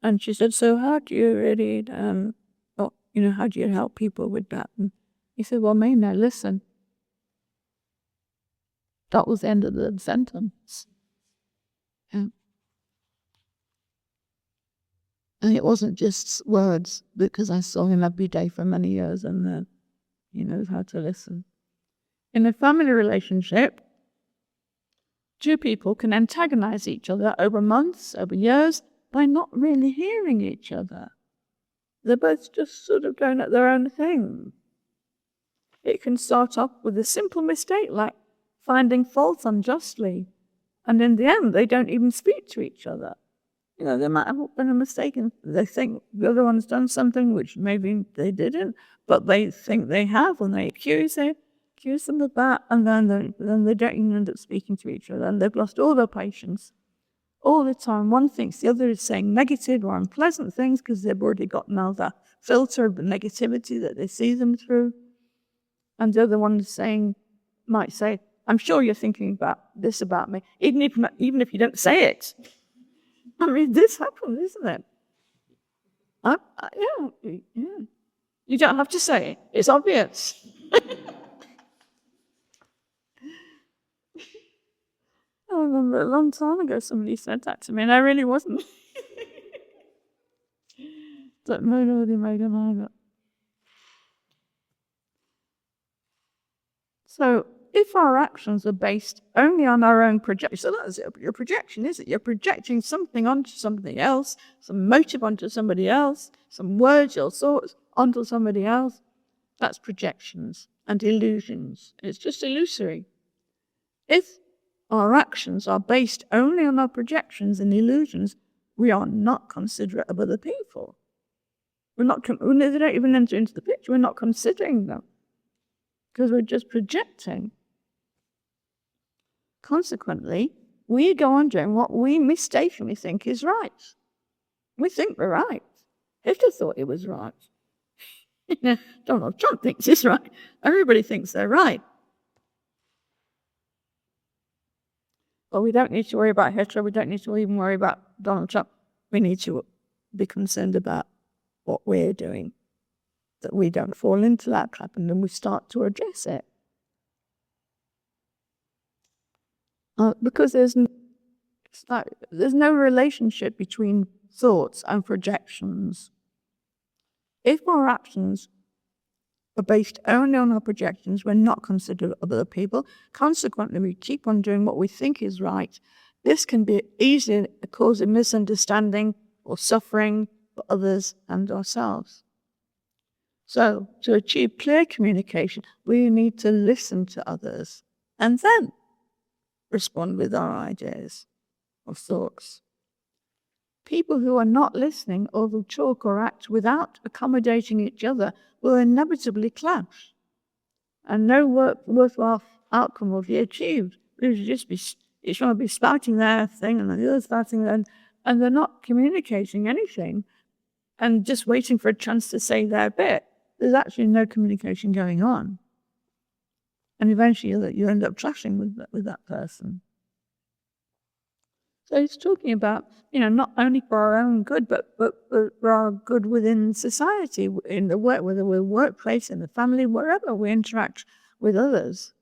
And she said, so how do you really, how do you help people with that? And he said, well, mainly I listen. That was the end of the sentence. Yeah. And it wasn't just words, because I saw him every day for many years, and he knows how to listen. In a family relationship, two people can antagonize each other over months, over years, by not really hearing each other. They're both just sort of going at their own thing. It can start off with a simple mistake like finding fault unjustly, and in the end, they don't even speak to each other. There might have been a mistake, and they think the other one's done something which maybe they didn't, but they think they have, and they accuse them of that, and then they don't even end up speaking to each other, and they've lost all their patience. All the time, one thinks the other is saying negative or unpleasant things because they've already got now that filter of the negativity that they see them through. And the other one might say, I'm sure you're thinking about this about me, even if you don't say it. I mean, this happens, isn't it? Yeah. You don't have to say it. It's obvious. I remember a long time ago somebody said that to me, and I really wasn't. Don't know what they made him either. So if our actions are based only on our own projection, so that's your projection, is it? You're projecting something onto something else, some motive onto somebody else, some words or thoughts onto somebody else. That's projections and illusions. It's just illusory. If our actions are based only on our projections and illusions, we are not considerate of other people. They don't even enter into the picture. We're not considering them because we're just projecting. Consequently, we go on doing what we mistakenly think is right. We think we're right. Hitler thought he was right. Donald Trump thinks he's right. Everybody thinks they're right. But we don't need to worry about Hitler. We don't need to even worry about Donald Trump. We need to be concerned about what we're doing, that we don't fall into that trap, and then we start to address it. Because there's no relationship between thoughts and projections. If our actions are based only on our projections, we're not considerate of other people. Consequently, we keep on doing what we think is right. This can be easily a cause of misunderstanding or suffering for others and ourselves. So, to achieve clear communication, we need to listen to others and then respond with our ideas or thoughts. People who are not listening or will talk or act without accommodating each other will inevitably clash, and no worthwhile outcome will be achieved. Each one will be spouting their thing and the other spouting their, and they're not communicating anything and just waiting for a chance to say their bit. There's actually no communication going on. And eventually you end up clashing with that person. So he's talking about, not only for our own good, but for our good within society, in the work, whether we're workplace, in the family, wherever we interact with others.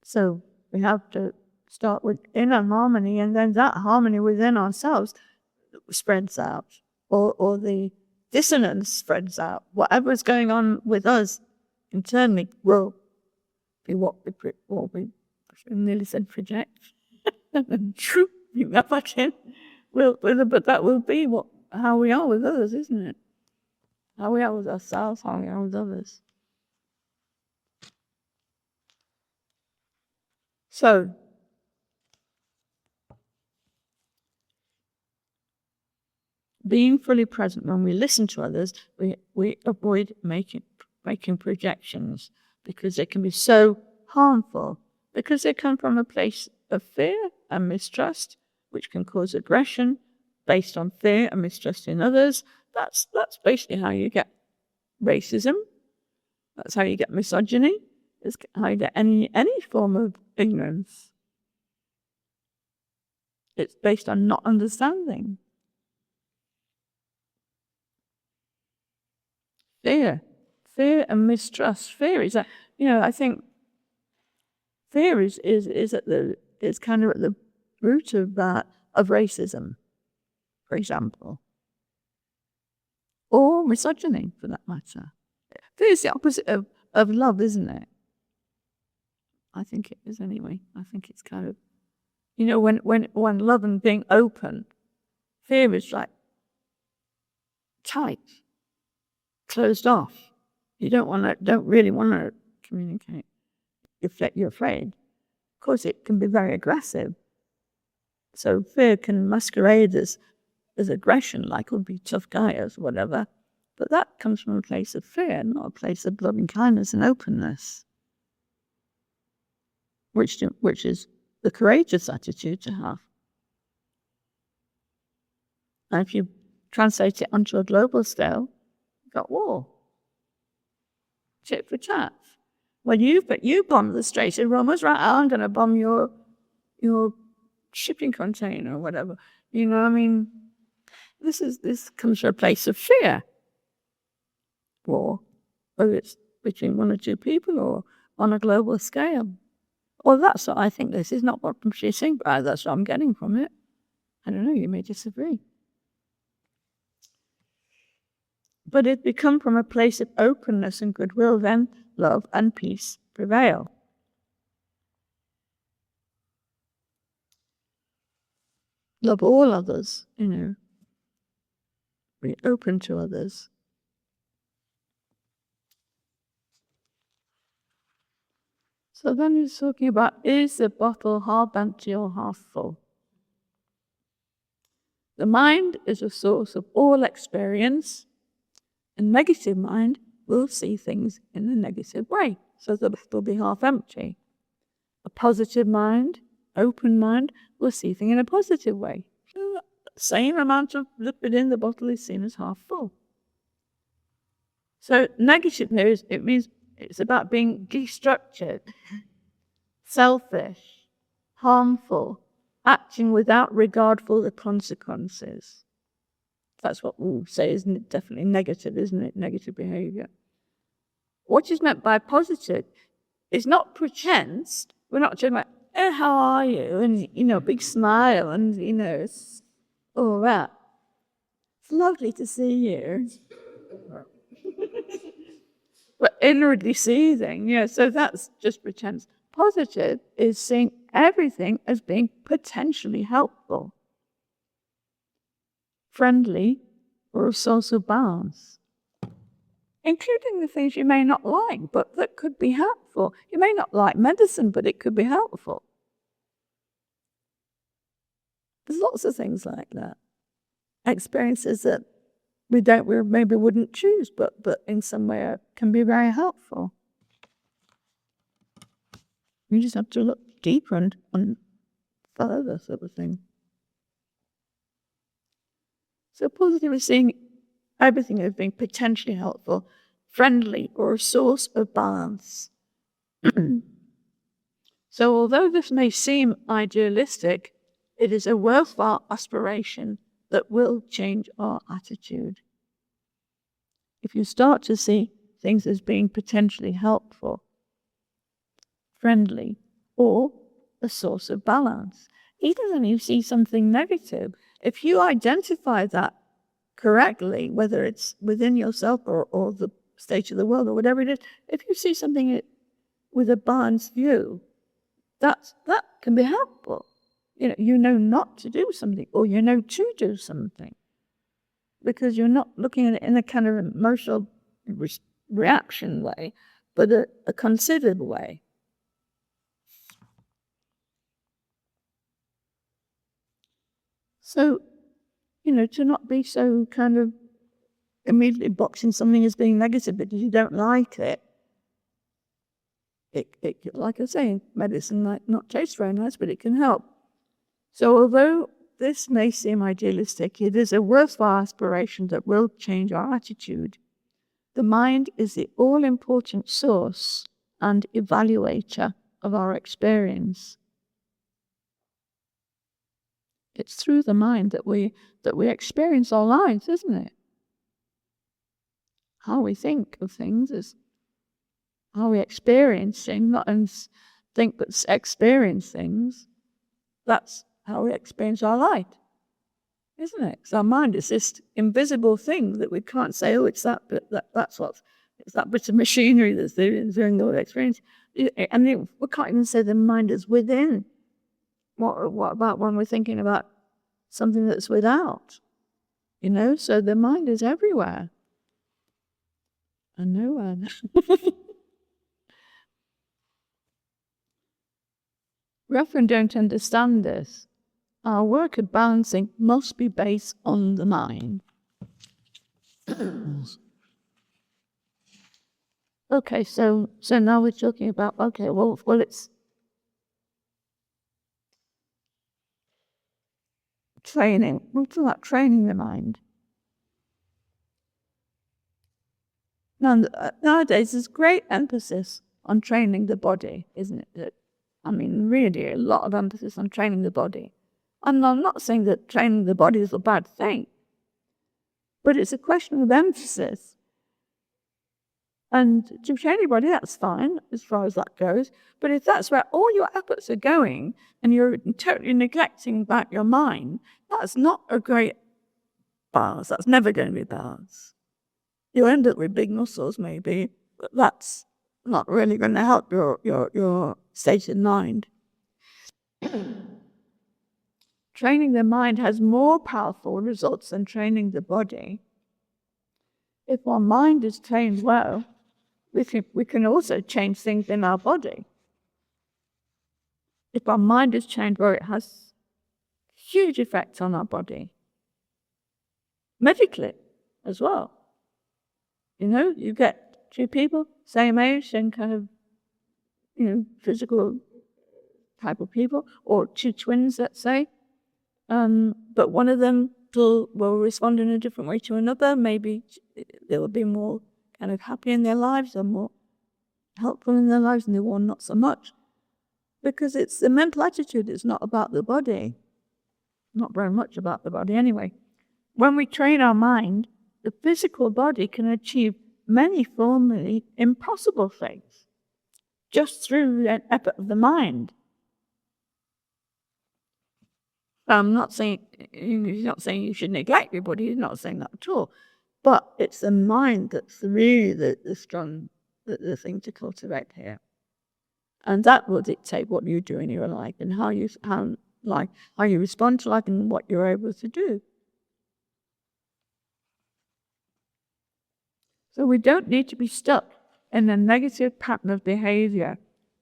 So we have to start with inner harmony, and then that harmony within ourselves spreads out, or the dissonance spreads out. Whatever's going on with us internally will be what we nearly said project. True, you got back in. But that will be how we are with others, isn't it? How we are with ourselves, how we are with others. So, being fully present when we listen to others, we avoid making projections because they can be so harmful, because they come from a place of fear and mistrust, which can cause aggression based on fear and mistrust in others. That's basically how you get racism. That's how you get misogyny. It's how you get any form of ignorance. It's based on not understanding. Fear and mistrust. Fear is that, I think fear is kind of at the root of racism, for example, or misogyny, for that matter. Fear is the opposite of love, isn't it? I think it is anyway. I think it's kind of, when love and being open, fear is like tight, closed off. You don't really want to communicate. You're afraid. Of course, it can be very aggressive. So fear can masquerade as aggression, like would be tough guy or whatever. But that comes from a place of fear, not a place of loving kindness and openness, which is the courageous attitude to have. And if you translate it onto a global scale, you've got war. Tit for tat. Well, you bomb the Strait of Hormuz, right? I'm going to bomb your shipping container or whatever. This comes from a place of fear. War, whether it's between one or two people or on a global scale. Well, that's what I think this is, not what she's saying, but that's what I'm getting from it. I don't know, you may disagree. But it become from a place of openness and goodwill, then love and peace prevail. Love all others, be open to others. So then he's talking about, is the bottle half empty or half full? The mind is a source of all experience. A negative mind will see things in a negative way, so the bottle will be half empty. A positive mind, open mind, will see things in a positive way. So the same amount of liquid in the bottle is seen as half full. So negative here it means it's about being destructured, selfish, harmful, acting without regard for the consequences. That's what we'll say is definitely negative, isn't it? Negative behavior. What is meant by positive is not pretense. We're not talking about, how are you? And, big smile and, all that. It's lovely to see you. But inwardly seething, so that's just pretense. Positive is seeing everything as being potentially helpful, friendly, or a source of balance, including the things you may not like, but that could be helpful. You may not like medicine, but it could be helpful. There's lots of things like that. Experiences that we maybe wouldn't choose, but in some way can be very helpful. You just have to look deeper and further, sort of thing. So positive is seeing everything as being potentially helpful, friendly, or a source of balance. So although this may seem idealistic, it is a worthwhile aspiration that will change our attitude. If you start to see things as being potentially helpful, friendly, or a source of balance, even when you see something negative, if you identify that correctly, whether it's within yourself or the state of the world or whatever it is, if you see something with a balanced view, that can be helpful. you know not to do something, or you know to do something, because you're not looking at it in a kind of emotional reaction way, but a considered way. So, to not be so kind of immediately boxing something as being negative because you don't like it. It, like I say, medicine might not taste very nice, but it can help. So although this may seem idealistic, it is a worthwhile aspiration that will change our attitude. The mind is the all-important source and evaluator of our experience. It's through the mind that we experience our lives, isn't it? How we think of things is how we experience things, not only think but experience things. That's how we experience our life, isn't it? Because our mind is this invisible thing that we can't say, oh, it's that bit, it's that bit of machinery that's doing all the experience. And we can't even say the mind is within. What about when we're thinking about something that's without? So the mind is everywhere and nowhere. We often don't understand this. Our work of balancing must be based on the mind. Okay, so now we're talking about, well, it's training. We're talking about training the mind. Now, nowadays, there's great emphasis on training the body, isn't it? Really, a lot of emphasis on training the body. And I'm not saying that training the body is a bad thing, but it's a question of emphasis. And to train your body, that's fine, as far as that goes. But if that's where all your efforts are going, and you're totally neglecting about your mind, that's not a great balance. That's never going to be balanced. You end up with big muscles, maybe, but that's not really going to help your state of mind. Training the mind has more powerful results than training the body. If our mind is trained well, we can also change things in our body. If our mind is trained well, it has huge effects on our body. Medically as well. You get two people, same age and kind of, physical type of people, or two twins, let's say. But one of them will respond in a different way to another. Maybe they will be more kind of happy in their lives, or more helpful in their lives, and the one not so much. Because it's the mental attitude, it's not about the body. Not very much about the body anyway. When we train our mind, the physical body can achieve many formerly impossible things just through the effort of the mind. I'm not saying he's not saying you should neglect your body. He's not saying that at all. But it's the mind that's really the strong the thing to cultivate here, and that will dictate what you do in your life and how you respond to life and what you're able to do. So we don't need to be stuck in a negative pattern of behavior,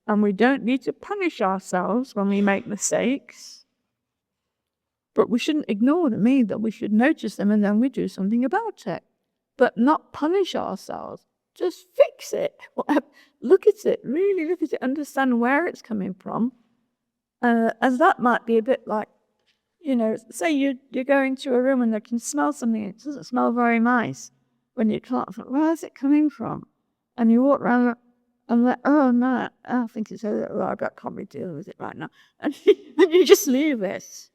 and we don't need to punish ourselves when we make mistakes. But we shouldn't ignore them either. We should notice them and then we do something about it. But not punish ourselves. Just fix it. Look at it. Really look at it. Understand where it's coming from. As that might be a bit like, say you go into a room and you can smell something. It doesn't smell very nice. When you can't, where is it coming from? And you walk around and like, oh no, I think it's I can't be dealing with it right now. And you just leave it.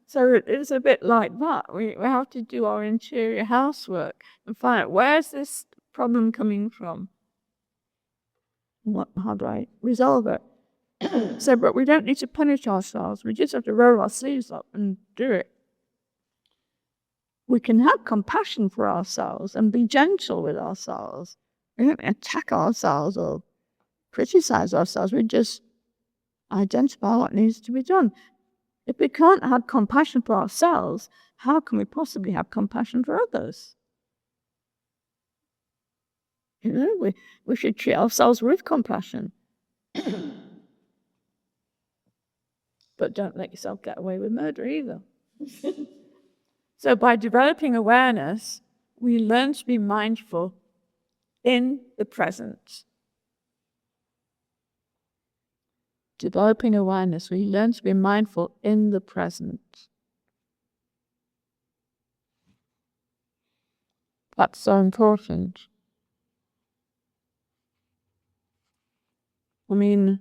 So it's a bit like that. We have to do our interior housework and find out, where's this problem coming from? How do I resolve it? But we don't need to punish ourselves. We just have to roll our sleeves up and do it. We can have compassion for ourselves and be gentle with ourselves. We don't attack ourselves or criticize ourselves. We just identify what needs to be done. If we can't have compassion for ourselves, how can we possibly have compassion for others? We should treat ourselves with compassion. But don't let yourself get away with murder either. So by developing awareness, we learn to be mindful in the present. Developing awareness, we learn to be mindful in the present. That's so important. I mean,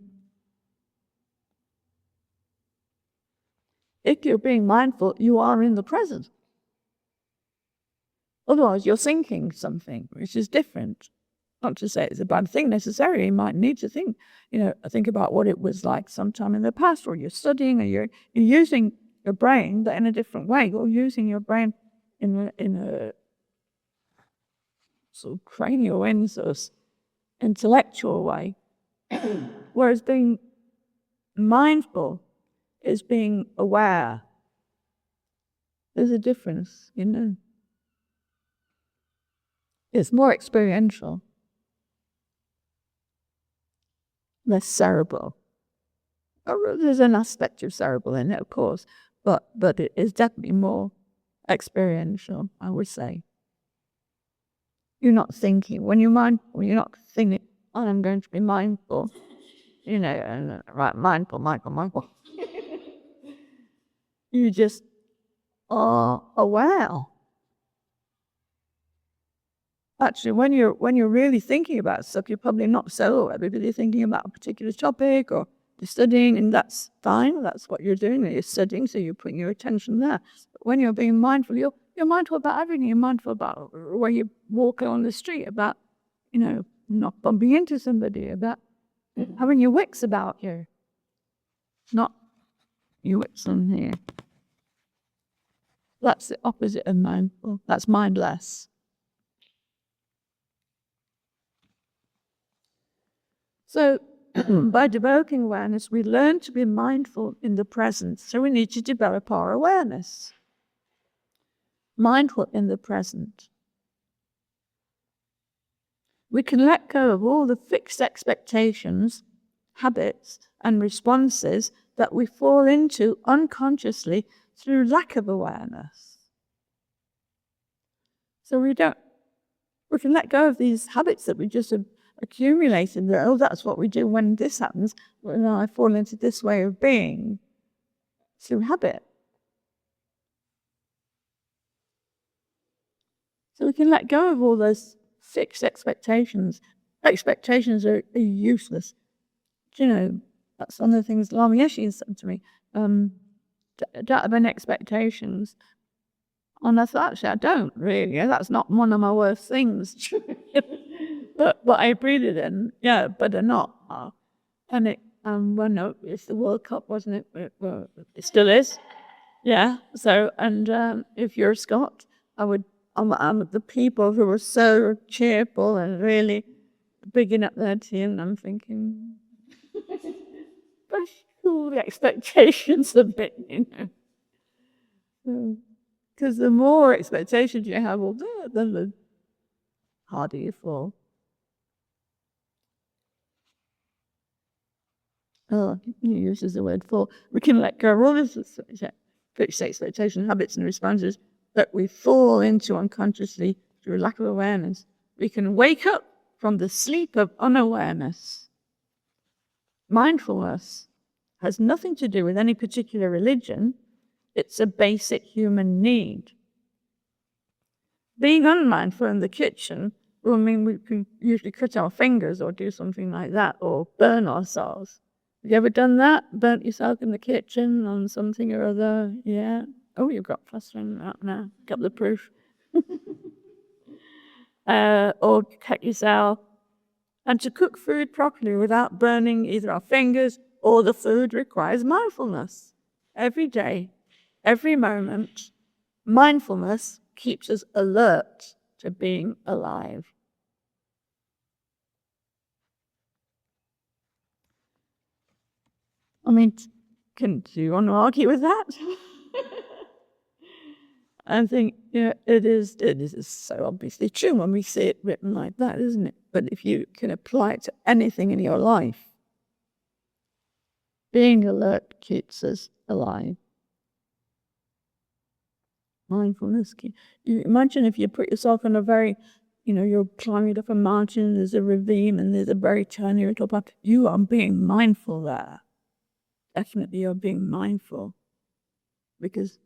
if you're being mindful, you are in the present. Otherwise, you're thinking something, which is different. Not to say it's a bad thing necessarily. You might need to think about what it was like sometime in the past, or you're studying, or you're using your brain, but in a different way. You're using your brain in a sort of cranial and sort of intellectual way. Whereas being mindful is being aware. There's a difference, It's more experiential, less cerebral. There's an aspect of cerebral in it, of course, but it is definitely more experiential, I would say. You're not thinking. When you're mindful, you're not thinking, I'm going to be mindful, right, mindful. You just are aware. Actually, when you're really thinking about stuff, you're probably not so aware because you're thinking about a particular topic or you're studying, and that's fine. That's what you're doing. You're studying, so you're putting your attention there. But when you're being mindful, you're mindful about everything. You're mindful about where you're walking on the street, about not bumping into somebody, about having your wits about you, not your wits on here. That's the opposite of mindful. That's mindless. So by developing awareness, we learn to be mindful in the present. So we need to develop our awareness. Mindful in the present. We can let go of all the fixed expectations, habits, and responses that we fall into unconsciously through lack of awareness. So we can let go of these habits that we just have accumulated. That's what we do when this happens. Well, I fall into this way of being through habit. So we can let go of all those fixed expectations. Expectations are useless. That's one of the things Lama Yeshe said to me. Don't have any expectations. And I thought, actually, I don't really. That's not one of my worst things. but I breathed it in. Yeah, but they're not. And it's the World Cup, wasn't it? It still is. Yeah. So, and if you're a Scot, I'm the people who were so cheerful and really bigging up their team. I'm thinking, but cool the expectations a bit, Because the more expectations you have, then the harder you fall. Oh, he uses the word fall. We can let go of all this fixed expectation, habits, and responses that we fall into unconsciously through lack of awareness. We can wake up from the sleep of unawareness. Mindfulness has nothing to do with any particular religion. It's a basic human need. Being unmindful in the kitchen will mean we can usually cut our fingers or do something like that, or burn ourselves. Have you ever done that? Burnt yourself in the kitchen on something or other? Yeah. Oh, you've got plastering out now. Got the proof. Or cut yourself. And to cook food properly without burning either our fingers or the food requires mindfulness. Every day, every moment, mindfulness keeps us alert to being alive. I mean, Do you want to argue with that? I think, it is so obviously true when we see it written like that, isn't it? But if you can apply it to anything in your life, being alert keeps us alive. Mindfulness. You imagine if you put yourself on a very, you're climbing up a mountain, there's a ravine, and there's a very turny little path. You are being mindful there. Definitely you're being mindful. Because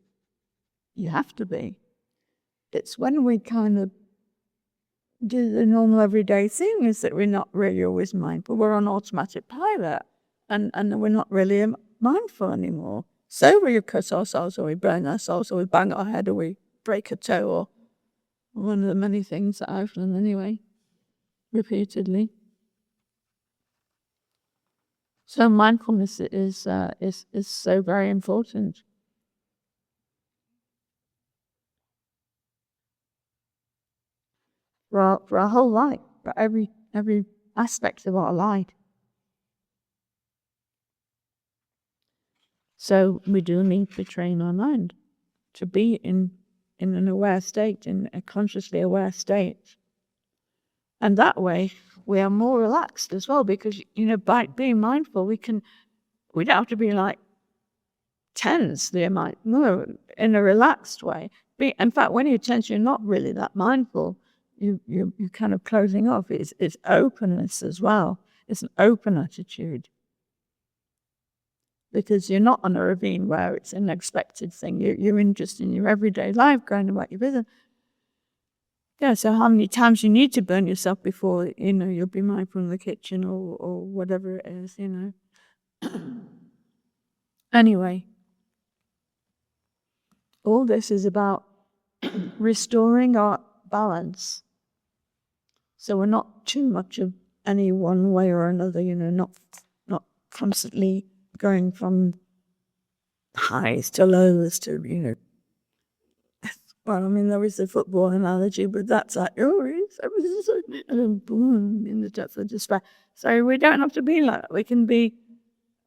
you have to be. It's when we kind of do the normal everyday things that we're not really always mindful. We're on automatic pilot, and we're not really mindful anymore. So we cut ourselves, or we burn ourselves, or we bang our head, or we break a toe, or one of the many things that I've done anyway, repeatedly. So mindfulness is so very important. For our whole life, for every aspect of our life. So we do need to train our mind to be in an aware state, in a consciously aware state. And that way we are more relaxed as well, because, by being mindful, we don't have to be like tense, no, in a relaxed way. In fact, when you're tense, you're not really that mindful. You're kind of closing off. It's openness as well. It's an open attitude. Because you're not on a ravine where it's an expected thing. You're in just in your everyday life, going about your business. Yeah, so how many times you need to burn yourself before, you'll be mindful in the kitchen or whatever it is, Anyway, all this is about restoring our balance. So we're not too much of any one way or another, not constantly going from highs to lows to, well, there is a football analogy, but that's like, and then boom, in the depth of despair. So we don't have to be like that. We can be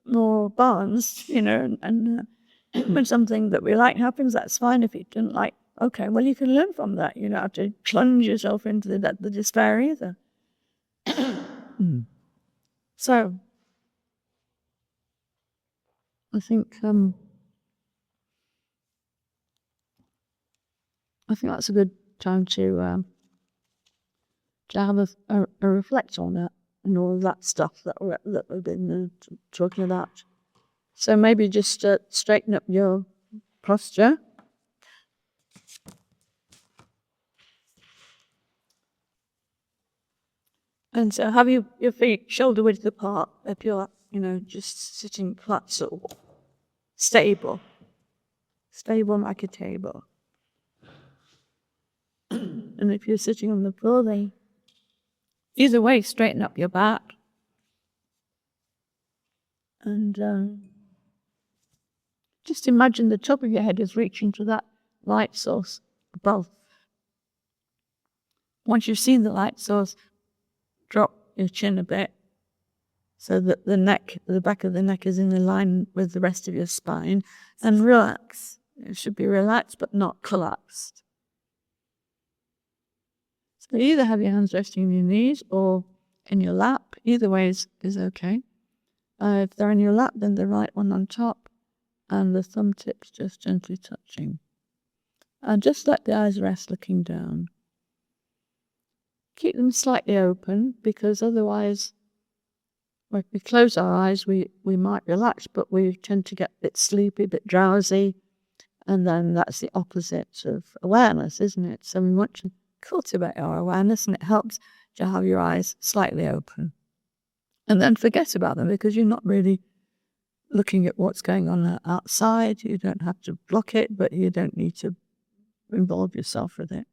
more balanced, and when something that we like happens, that's fine. If you don't like, okay, well, you can learn from that. You don't have to plunge yourself into the despair either. So, I think that's a good time to have a reflect on that and all of that stuff that we've been talking about. So maybe just straighten up your posture. And so have your feet shoulder width apart if you're, just sitting flat, or stable like a table. And if you're sitting on the floor, then either way, straighten up your back. And just imagine the top of your head is reaching to that light source above. Once you've seen the light source, drop your chin a bit so that the back of the neck is in line with the rest of your spine, and relax. It should be relaxed but not collapsed. So either have your hands resting on your knees or in your lap. Either way is okay. If they're in your lap, then the right one on top and the thumb tips just gently touching. And just let the eyes rest looking down. Keep them slightly open, because otherwise, when we close our eyes, we might relax, but we tend to get a bit sleepy, a bit drowsy, and then that's the opposite of awareness, isn't it? So we want to cultivate our awareness, and it helps to have your eyes slightly open. And then forget about them, because you're not really looking at what's going on outside. You don't have to block it, but you don't need to involve yourself with it.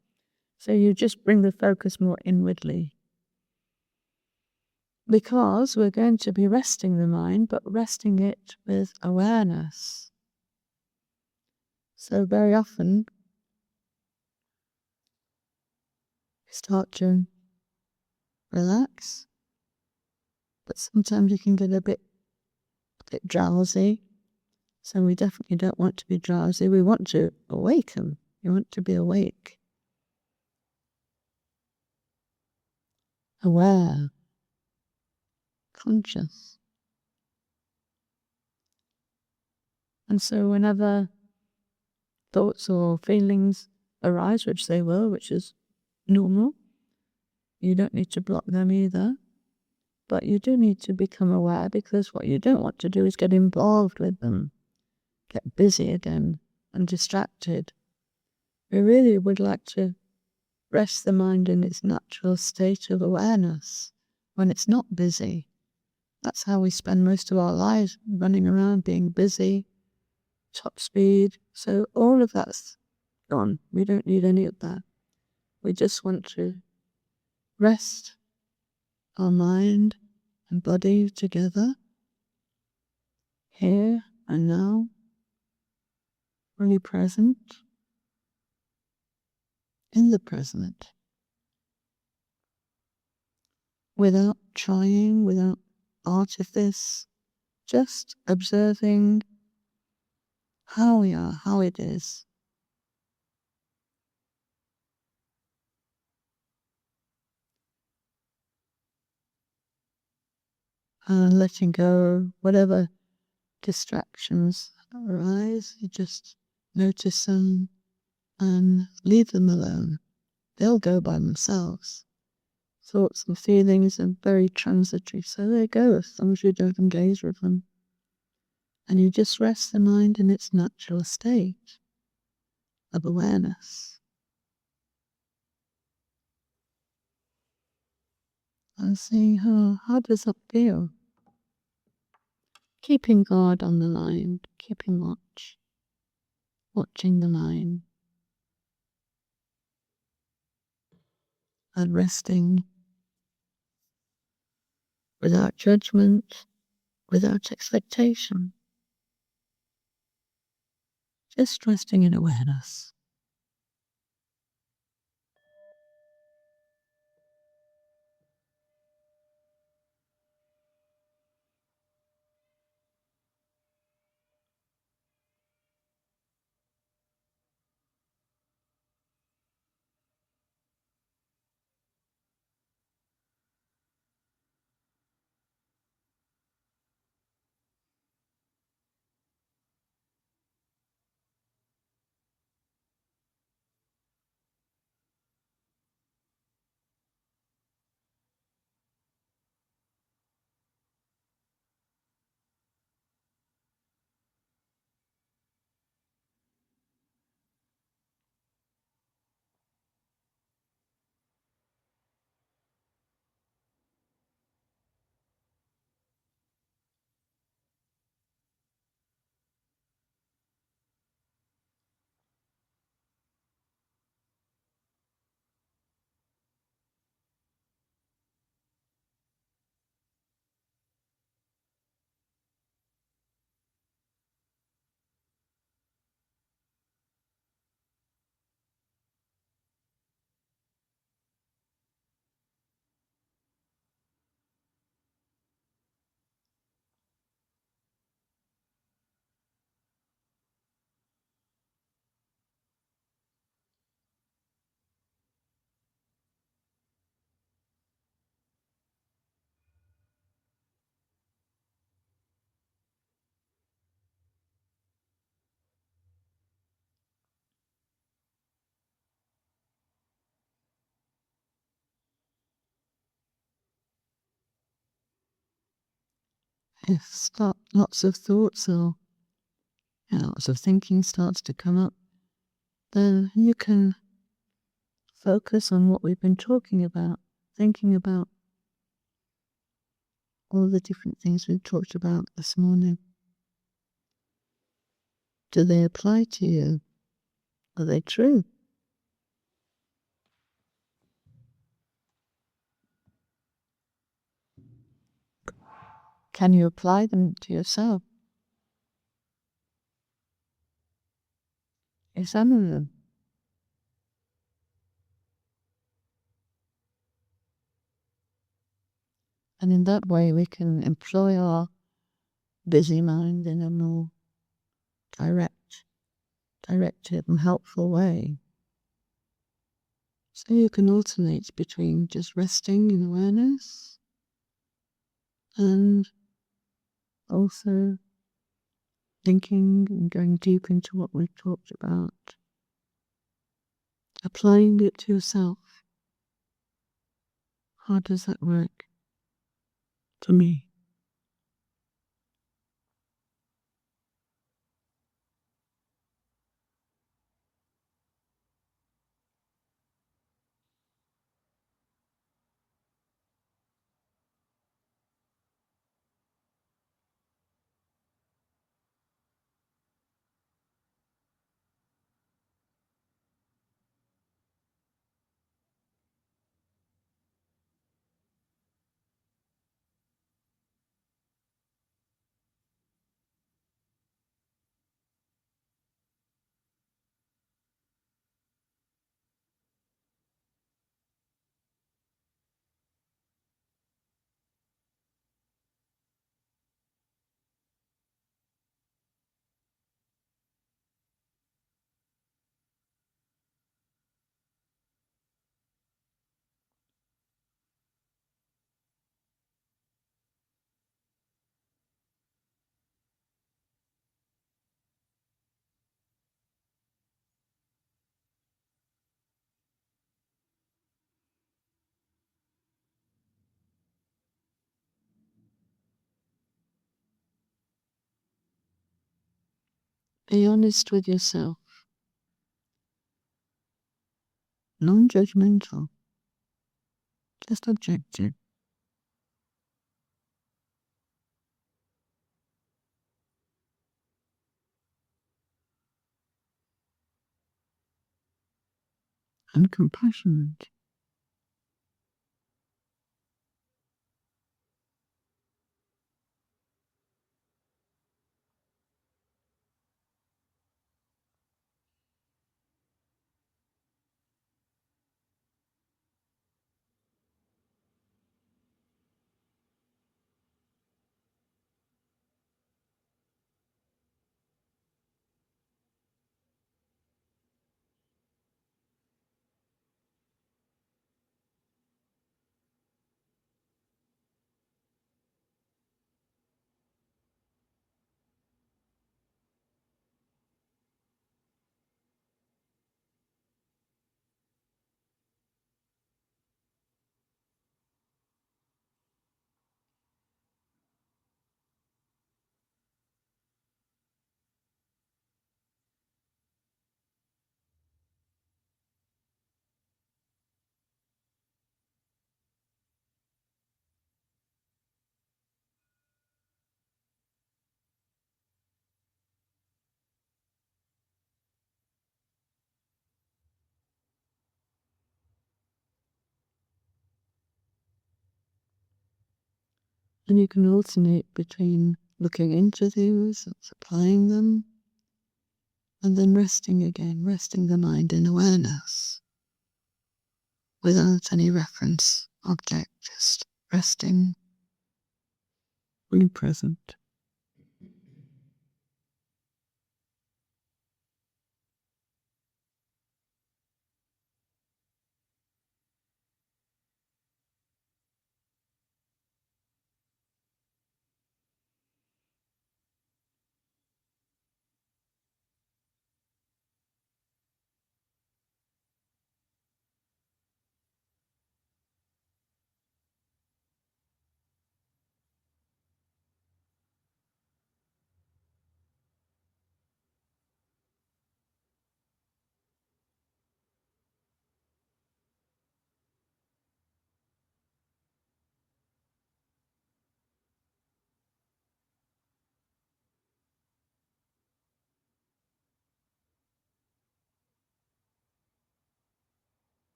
So you just bring the focus more inwardly. Because we're going to be resting the mind, but resting it with awareness. So very often, you start to relax, but sometimes you can get a bit drowsy, So we definitely don't want to be drowsy. We want to awaken. We want to be awake, aware, conscious. And so whenever thoughts or feelings arise, which they will, which is normal, you don't need to block them either. But you do need to become aware, because what you don't want to do is get involved with them, get busy again and distracted. We really would like to rest the mind in its natural state of awareness when it's not busy. That's how we spend most of our lives, running around being busy, top speed. So all of that's gone. We don't need any of that. We just want to rest our mind and body together, here and now, fully present, in the present, without trying, without artifice, just observing how we are, how it is. Letting go whatever distractions arise, you just notice them and leave them alone. They'll go by themselves. Thoughts and feelings are very transitory, so they go as long as you don't engage with them. And you just rest the mind in its natural state of awareness. And see how does that feel? Keeping guard on the mind, keeping watch, watching the mind, and resting without judgment, without expectation, just resting in awareness. If lots of thoughts or lots of thinking starts to come up, then you can focus on what we've been talking about, thinking about all the different things we've talked about this morning. Do they apply to you? Are they true? Can you apply them to yourself? Examine them. And in that way we can employ our busy mind in a more directed and helpful way. So you can alternate between just resting in awareness and also thinking and going deep into what we've talked about, applying it to yourself. How does that work for me? Be honest with yourself, non-judgmental, just objective. And compassionate. And you can alternate between looking into these, applying them, and then resting again, resting the mind in awareness, without any reference object, just resting, being present.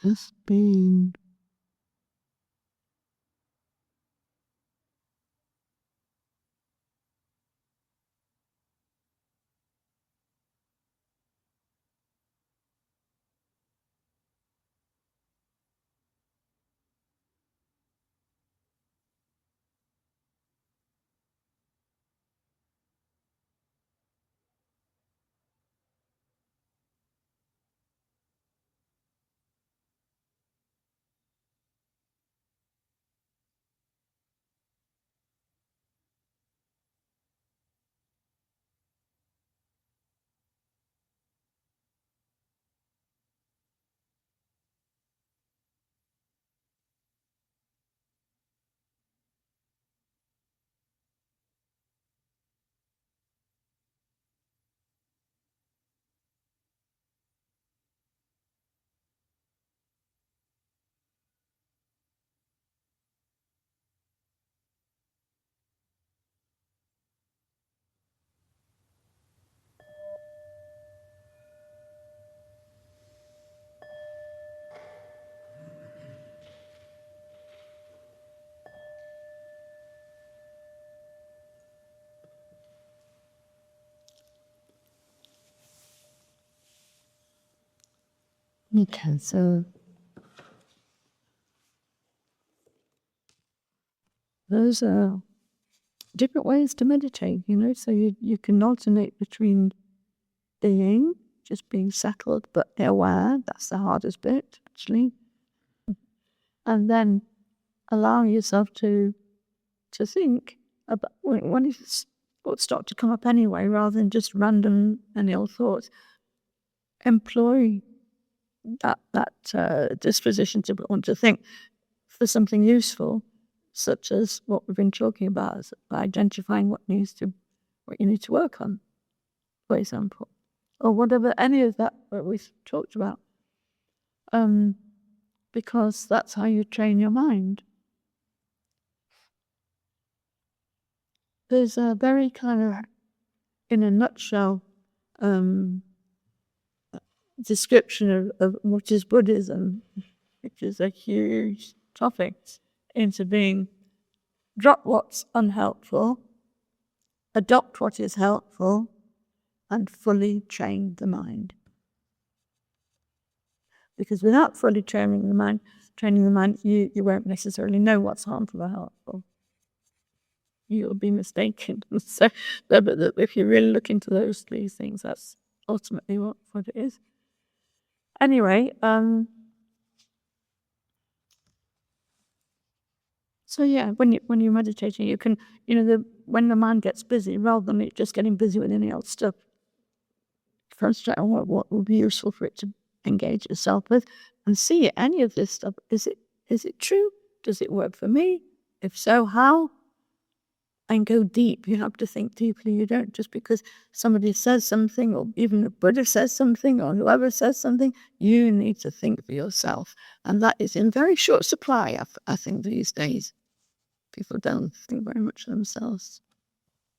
Just being. Okay, so those are different ways to meditate, so you can alternate between being, just being settled but aware, that's the hardest bit actually, and then allowing yourself to think about when thoughts start to come up anyway, rather than just random and ill thoughts. Employ that disposition to want to think for something useful, such as what we've been talking about, identifying what you need to work on, for example, or whatever, any of that we've talked about, because that's how you train your mind. There's a very kind of, in a nutshell, description of what is Buddhism, which is a huge topic, into being drop what's unhelpful, adopt what is helpful, and fully train the mind. Because without fully training the mind, you won't necessarily know what's harmful or helpful. You'll be mistaken. So, but if you really look into those three things, that's ultimately what it is. Anyway, so yeah, when you're meditating, you can, when the mind gets busy, rather than it just getting busy with any old stuff, concentrate on what would be useful for it to engage itself with, and see any of this stuff. Is it true? Does it work for me? If so, how? And go deep. You have to think deeply. You don't just because somebody says something, or even a Buddha says something, or whoever says something, you need to think for yourself. And that is in very short supply, I think, these days. People don't think very much of themselves.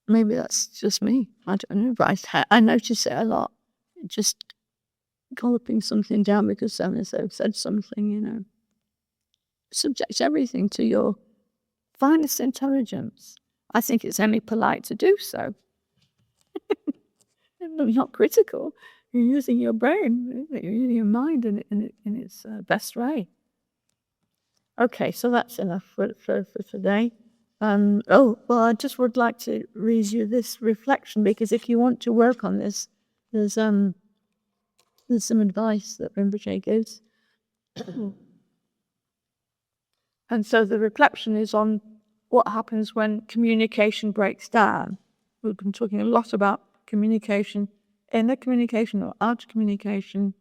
Maybe that's just me. I don't know, but I notice it a lot. Just gulping something down because so-and-so said something, subject everything to your finest intelligence. I think it's only polite to do so. Not critical. You're using your brain. You're using your mind in its best way. Okay, so that's enough for today. I just would like to read you this reflection, because if you want to work on this, there's some advice that Rinpoche gives. And so the reflection is on what happens when communication breaks down. We've been talking a lot about communication, inner communication or outer communication.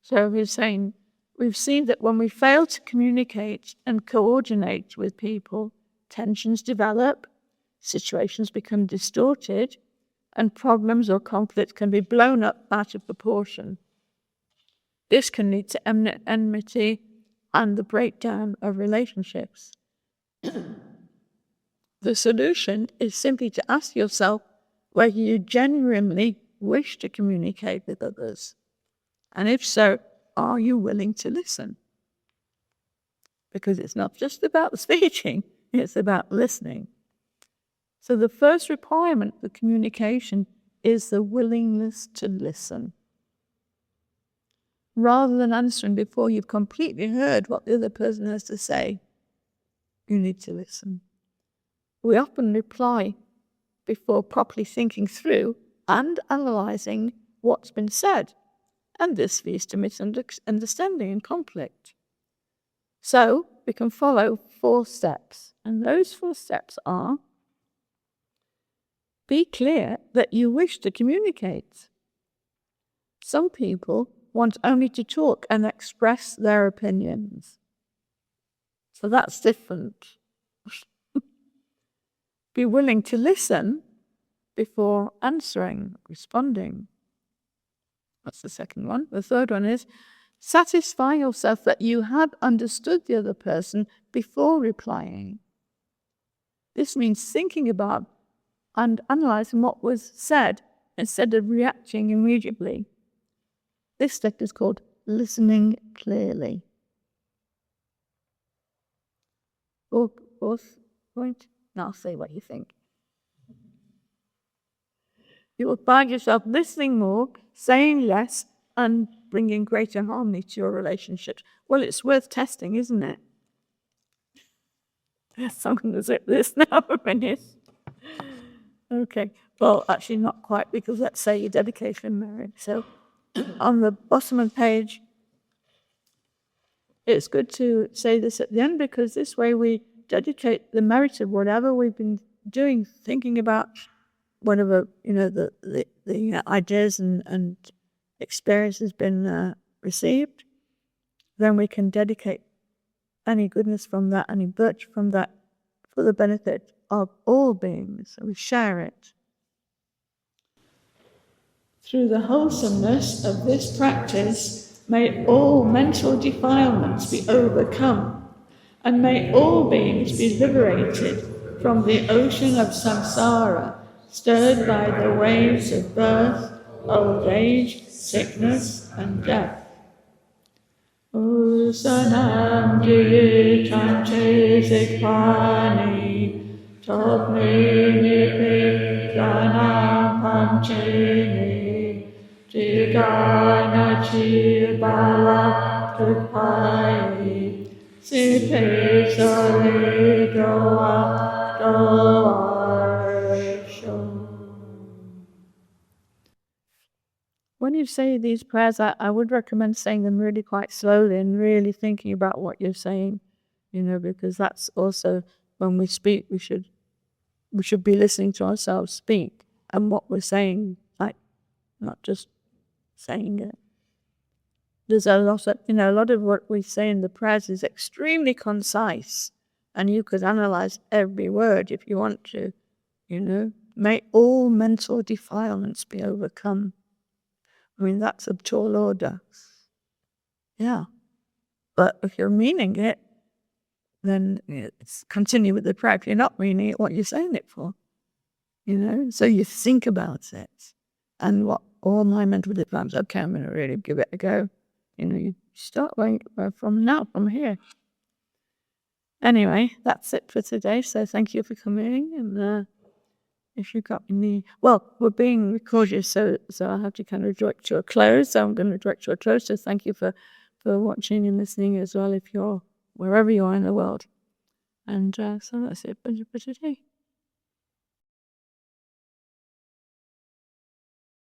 So he's saying, we've seen that when we fail to communicate and coordinate with people, tensions develop, situations become distorted, and problems or conflicts can be blown up out of proportion. This can lead to enmity and the breakdown of relationships. The solution is simply to ask yourself whether you genuinely wish to communicate with others. And if so, are you willing to listen? because it's not just about speaking, it's about listening. So the first requirement for communication is the willingness to listen. Rather than answering before you've completely heard what the other person has to say, you need to listen. We often reply before properly thinking through and analysing what's been said, and this leads to misunderstanding and conflict. So we can follow 4 steps, and those 4 steps are: be clear that you wish to communicate. Some people want only to talk and express their opinions. So that's different. Be willing to listen before answering, responding. That's the second one. The third one is satisfy yourself that you have understood the other person before replying. This means thinking about and analysing what was said instead of reacting immediately. This step is called listening clearly. Fourth point, now say what you think. You will find yourself listening more, saying less, and bringing greater harmony to your relationships. Well, it's worth testing, isn't it? So I'm going to zip this now for a minute. Okay, well, actually not quite, because let's say your dedication merit. So on the bottom of the page, it's good to say this at the end, because this way we dedicate the merit of whatever we've been doing, thinking about whatever, the ideas and experience has been received. Then we can dedicate any goodness from that, any virtue from that, for the benefit of all beings. So we share it. Through the wholesomeness of this practice, may all mental defilements be overcome, and may all beings be liberated from the ocean of samsara, stirred by the waves of birth, old age, sickness, and death. Usanam Jitante Zikpani, Topni Nipi Janam Pamchini, Jigana Chibala Tupai, Sipe Sali Doa Doa. When you say these prayers, I would recommend saying them really quite slowly and really thinking about what you're saying, because that's also, when we speak, we should be listening to ourselves speak and what we're saying, like not just saying it. There's a lot of what we say in the prayers is extremely concise, and you could analyze every word if you want to, May all mental defilements be overcome. I mean, that's a tall order. Yeah. But if you're meaning it, then it's continue with the prayer. If you're not meaning it, what you're saying it for? So you think about it. And what all my mental defilements, okay, I'm going to really give it a go. You start going from here. Anyway, that's it for today. So thank you for coming. And if you've got any, we're being recorded, so I have to kind of direct to a close. So I'm going to direct to a close. So thank you for watching and listening as well, if you're wherever you are in the world. And so that's it for today.